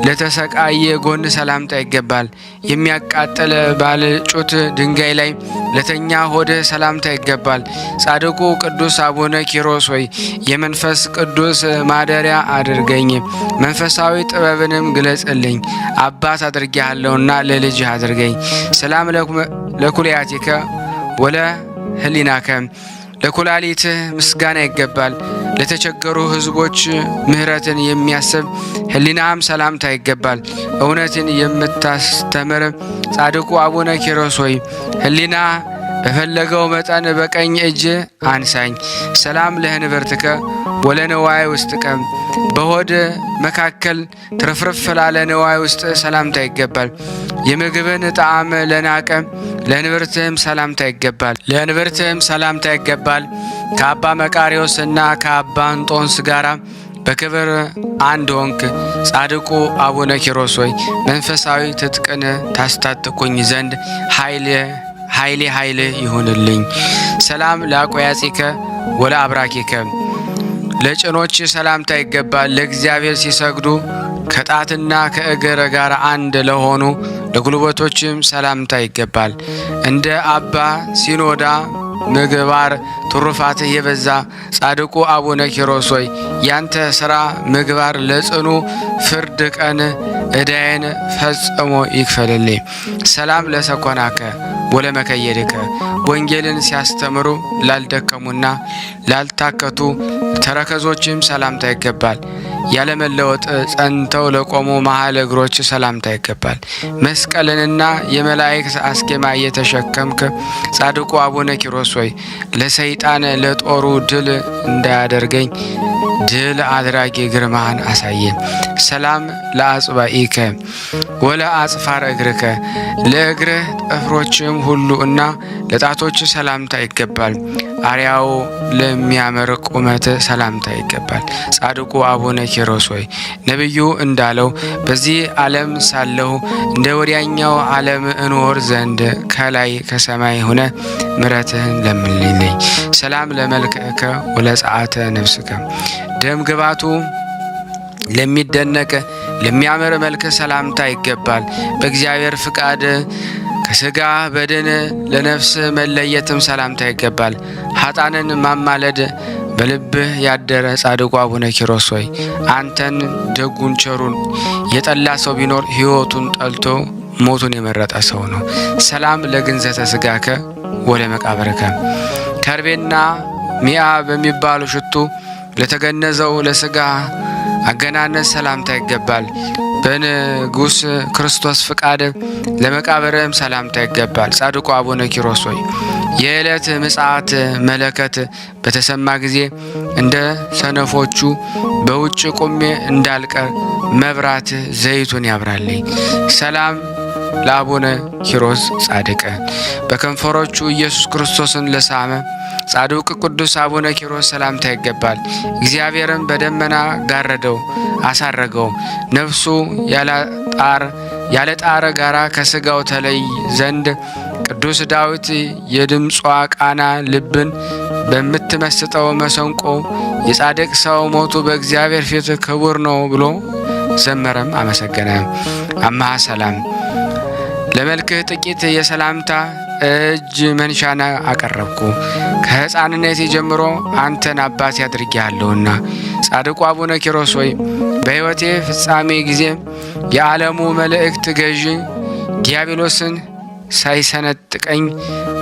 ለተሰቃየ ጎን ሰላምታ ይገባል። የሚያቃጥል ባልጩት ድንጋይ ላይ ለተኛ ሆድ ሰላምታ ይገባል። ጻድቁ ቅዱስ አቡነ ኪሮስ ሆይ የመንፈስ ቅዱስ ማደሪያ አድርገኝ፣ መንፈሳዊ ጥበብንም ግለጽልኝ። አባት አድርጌሃለሁና ለልጅህ አድርገኝ። ሰላም ለኩልያቲከ ወለ ህሊናከ ለኩላሊትህ ምስጋና ይገባል። ለተቸገሩ ሕዝቦች ምሕረትን የሚያስብ ህሊናም ሰላምታ ይገባል። እውነትን የምታስተምር ጻድቁ አቡነ ኪሮስ ሆይ ህሊና በፈለገው መጠን በቀኝ እጅ አንሳኝ። ሰላም ለህንብርትከ ወለንዋይ ውስጥከ በሆድ መካከል ትርፍርፍ ላለ ንዋይ ውስጥ ሰላምታ ይገባል። የምግብን ጣዕም ለናቀ ለንብርትህም ሰላምታ ይገባል። ለንብርትህም ሰላምታ ይገባል። ከአባ መቃሪዎስና ከአባ እንጦንስ ጋር በክብር አንድ ሆንክ። ጻድቁ አቡነ ኪሮስ ሆይ መንፈሳዊ ትጥቅን ታስታጥቁኝ ዘንድ ኃይሌ ይሁንልኝ። ሰላም ለአቆያጺከ ወለ አብራኪከ ለጭኖች ሰላምታ ይገባል። ለእግዚአብሔር ሲሰግዱ ከጣትና ከእግር ጋር አንድ ለሆኑ ለጉልበቶችም ሰላምታ ይገባል። እንደ አባ ሲኖዳ ምግባር ትሩፋትህ የበዛ ጻድቁ አቡነ ኪሮስ ሆይ ያንተ ሥራ ምግባር ለጽኑ ፍርድ ቀን ዕዳዬን ፈጽሞ ይክፈልልኝ። ሰላም ለሰኮናከ ወለመከየድከ ወንጌልን ሲያስተምሩ ላልደከሙና ላልታከቱ ተረከዞችም ሰላምታ ይገባል። ያለመለወጥ ጸንተው ለቆሙ መሃል እግሮች ሰላምታ ይገባል። መስቀልንና የመላእክት አስኬማ እየተሸከምክ ጻድቁ አቡነ ኪሮስ ሆይ ለሰይጣን ለጦሩ ድል እንዳያደርገኝ ድል አድራጊ ግርማህን አሳየን። ሰላም ለአጽባኢከ ወለ አጽፋር እግርከ ለእግርህ ጥፍሮችም ሁሉ እና ለጣቶች ሰላምታ ይገባል። አርያው ለሚያምር ቁመት ሰላምታ ይገባል። ጻድቁ አቡነ ኪሮስ ሆይ ነቢዩ እንዳለው በዚህ ዓለም ሳለሁ እንደ ወዲያኛው ዓለም እኖር ዘንድ ከላይ ከሰማይ ሆነ ምሕረትህን ለምንልኝ። ሰላም ለመልክዕከ ወለጸአተ ነፍስከ ደም ግባቱ ለሚደነቅ ለሚያምር መልክ ሰላምታ ይገባል። በእግዚአብሔር ፍቃድ ከሥጋ በድን ለነፍስ መለየትም ሰላምታ ይገባል። ኃጣንን ማማለድ በልብህ ያደረ ጻድቁ አቡነ ኪሮስ ሆይ አንተን ደጉን ቸሩን የጠላ ሰው ቢኖር ሕይወቱን ጠልቶ ሞቱን የመረጠ ሰው ነው። ሰላም ለግንዘተ ሥጋከ ወለ መቃብርከ ከርቤና ሚያ በሚባሉ ሽቱ ለተገነዘው ለሥጋ አገናነዝ ሰላምታ ይገባል። በንጉሥ ክርስቶስ ፍቃድ ለመቃብርም ሰላምታ ይገባል። ጻድቁ አቡነ ኪሮስ ሆይ የዕለት ምጽአት መለከት በተሰማ ጊዜ እንደ ሰነፎቹ በውጭ ቁሜ እንዳልቀር መብራት ዘይቱን ያብራልኝ። ሰላም ለአቡነ ኪሮስ ጻድቅ በከንፈሮቹ ኢየሱስ ክርስቶስን ለሳመ ጻድቅ ቅዱስ አቡነ ኪሮስ ሰላምታ ይገባል። እግዚአብሔርም በደመና ጋረደው አሳረገው። ነፍሱ ያለ ጣር ጋራ ከሥጋው ተለይ ዘንድ ቅዱስ ዳዊት የድምጿ ቃና ልብን በምትመስጠው መሰንቆ የጻድቅ ሰው ሞቱ በእግዚአብሔር ፊት ክቡር ነው ብሎ ዘመረም አመሰገነ። አማሃ ሰላም ለመልክህ ጥቂት የሰላምታ እጅ መንሻና አቀረብኩ። ከሕፃንነቴ ጀምሮ አንተን አባቴ አድርጌሃለሁና። ጻድቁ አቡነ ኪሮስ ሆይ በሕይወቴ ፍጻሜ ጊዜ የዓለሙ መልእክት ገዢ ዲያብሎስን ሳይሰነጥቀኝ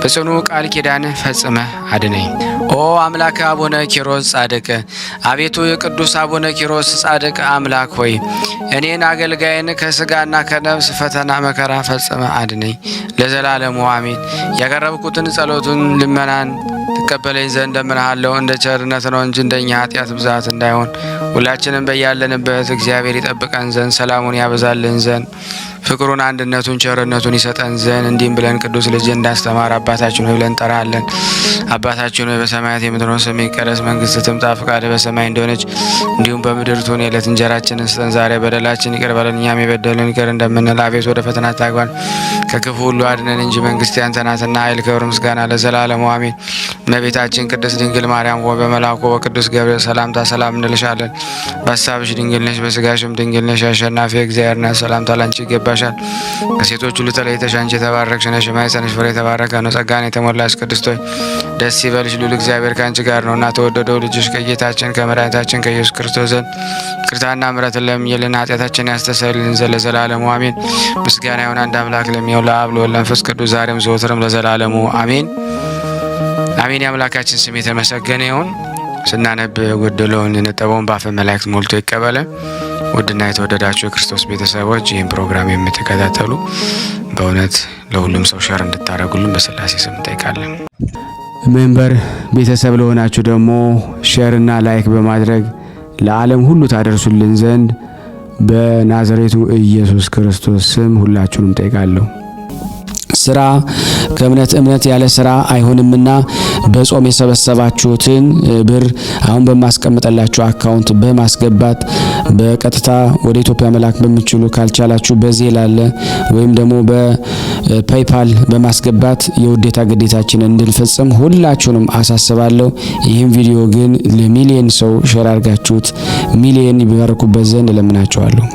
በጽኑ ቃል ኪዳን ፈጽመህ አድነኝ። ኦ አምላክ አቡነ ኪሮስ ጻድቅ፣ አቤቱ የቅዱስ አቡነ ኪሮስ ጻድቅ አምላክ ሆይ እኔን አገልጋይን ከሥጋና ከነፍስ ፈተና መከራ ፈጽመህ አድነኝ ለዘላለሙ አሜን። ያቀረብኩትን ጸሎቱን ልመናን ትቀበለኝ ዘንድ እለምንሃለሁ። እንደ ቸርነት ነው እንጂ እንደኛ ኃጢአት ብዛት እንዳይሆን ሁላችንም በያለንበት እግዚአብሔር ይጠብቀን ዘንድ ሰላሙን ያበዛልን ዘንድ ፍቅሩን፣ አንድነቱን፣ ቸርነቱን ይሰጠን ዘንድ እንዲህም ብለን ቅዱስ ልጅ እንዳስተማር አባታችን ሆይ ብለን እንጠራለን። አባታችን ሆይ በሰማያት የምትኖር ስምህ ይቀደስ፣ መንግስትህ ትምጣ፣ ፈቃድህ በሰማይ እንደሆነች እንዲሁም በምድር ትሁን። የዕለት እንጀራችንን ስጠን ዛሬ፣ በደላችን ይቅር በለን እኛም የበደሉንን ይቅር እንደምንል፣ አቤት ወደ ፈተና አታግባን ከክፉ ሁሉ አድነን እንጂ መንግስት ያንተ ናትና ኃይል፣ ክብር፣ ምስጋና ለዘላለሙ አሜን። እመቤታችን ቅድስት ድንግል ማርያም ሆይ በመልአኩ በቅዱስ ገብርኤል ሰላምታ ሰላም እንልሻለን። በሀሳብሽ ድንግል ነሽ፣ በስጋሽም ድንግል ነሽ። አሸናፊ እግዚአብሔር ናት፣ ሰላምታ ላንቺ ይገባሻል። ከሴቶች ሁሉ ተለይተሽ አንቺ የተባረክሽ ነሽ፣ የማኅፀንሽ ፍሬ የተባረከ ነው። ጸጋን የተሞላሽ ቅድስት ሆይ ደስ ይበልሽ፣ ልዑል እግዚአብሔር ከአንቺ ጋር ነውና ተወደደው ልጅሽ ከጌታችን ከመድኃኒታችን ከኢየሱስ ክርስቶስ ዘንድ ይቅርታና ምሕረትን ለምኝልን ኃጢአታችንን ያስተሰርይልን ዘንድ ለዘላለሙ አሜን። ምስጋና ይሁን አንድ አምላክ ለሚሆን ለአብ ለወልድ ለመንፈስ ቅዱስ ዛሬም ዘወትርም ለዘላለሙ አሜን አሜን። የአምላካችን ስም የተመሰገነ ይሁን። ስናነብ ጎደለውን የነጠበውን በአፈ መላእክት ሞልቶ ይቀበለ። ውድና የተወደዳችሁ የክርስቶስ ቤተሰቦች ይህን ፕሮግራም የምትከታተሉ በእውነት ለሁሉም ሰው ሸር እንድታደርጉልን በስላሴ ስም እንጠይቃለን። መንበር ቤተሰብ ለሆናችሁ ደግሞ ሼር እና ላይክ በማድረግ ለዓለም ሁሉ ታደርሱልን ዘንድ በናዝሬቱ ኢየሱስ ክርስቶስ ስም ሁላችሁንም ጠይቃለሁ። ስራ ከእምነት እምነት ያለ ስራ አይሆንምና በጾም የሰበሰባችሁትን ብር አሁን በማስቀምጠላችሁ አካውንት በማስገባት በቀጥታ ወደ ኢትዮጵያ መላክ በሚችሉ ካልቻላችሁ በዚህ ላለ ወይም ደግሞ በፔይፓል በማስገባት የውዴታ ግዴታችንን እንድንፈጽም ሁላችሁንም አሳስባለሁ። ይህን ቪዲዮ ግን ለሚሊዮን ሰው ሼር አድርጋችሁት ሚሊዮን ይባረኩበት ዘንድ እለምናችኋለሁ።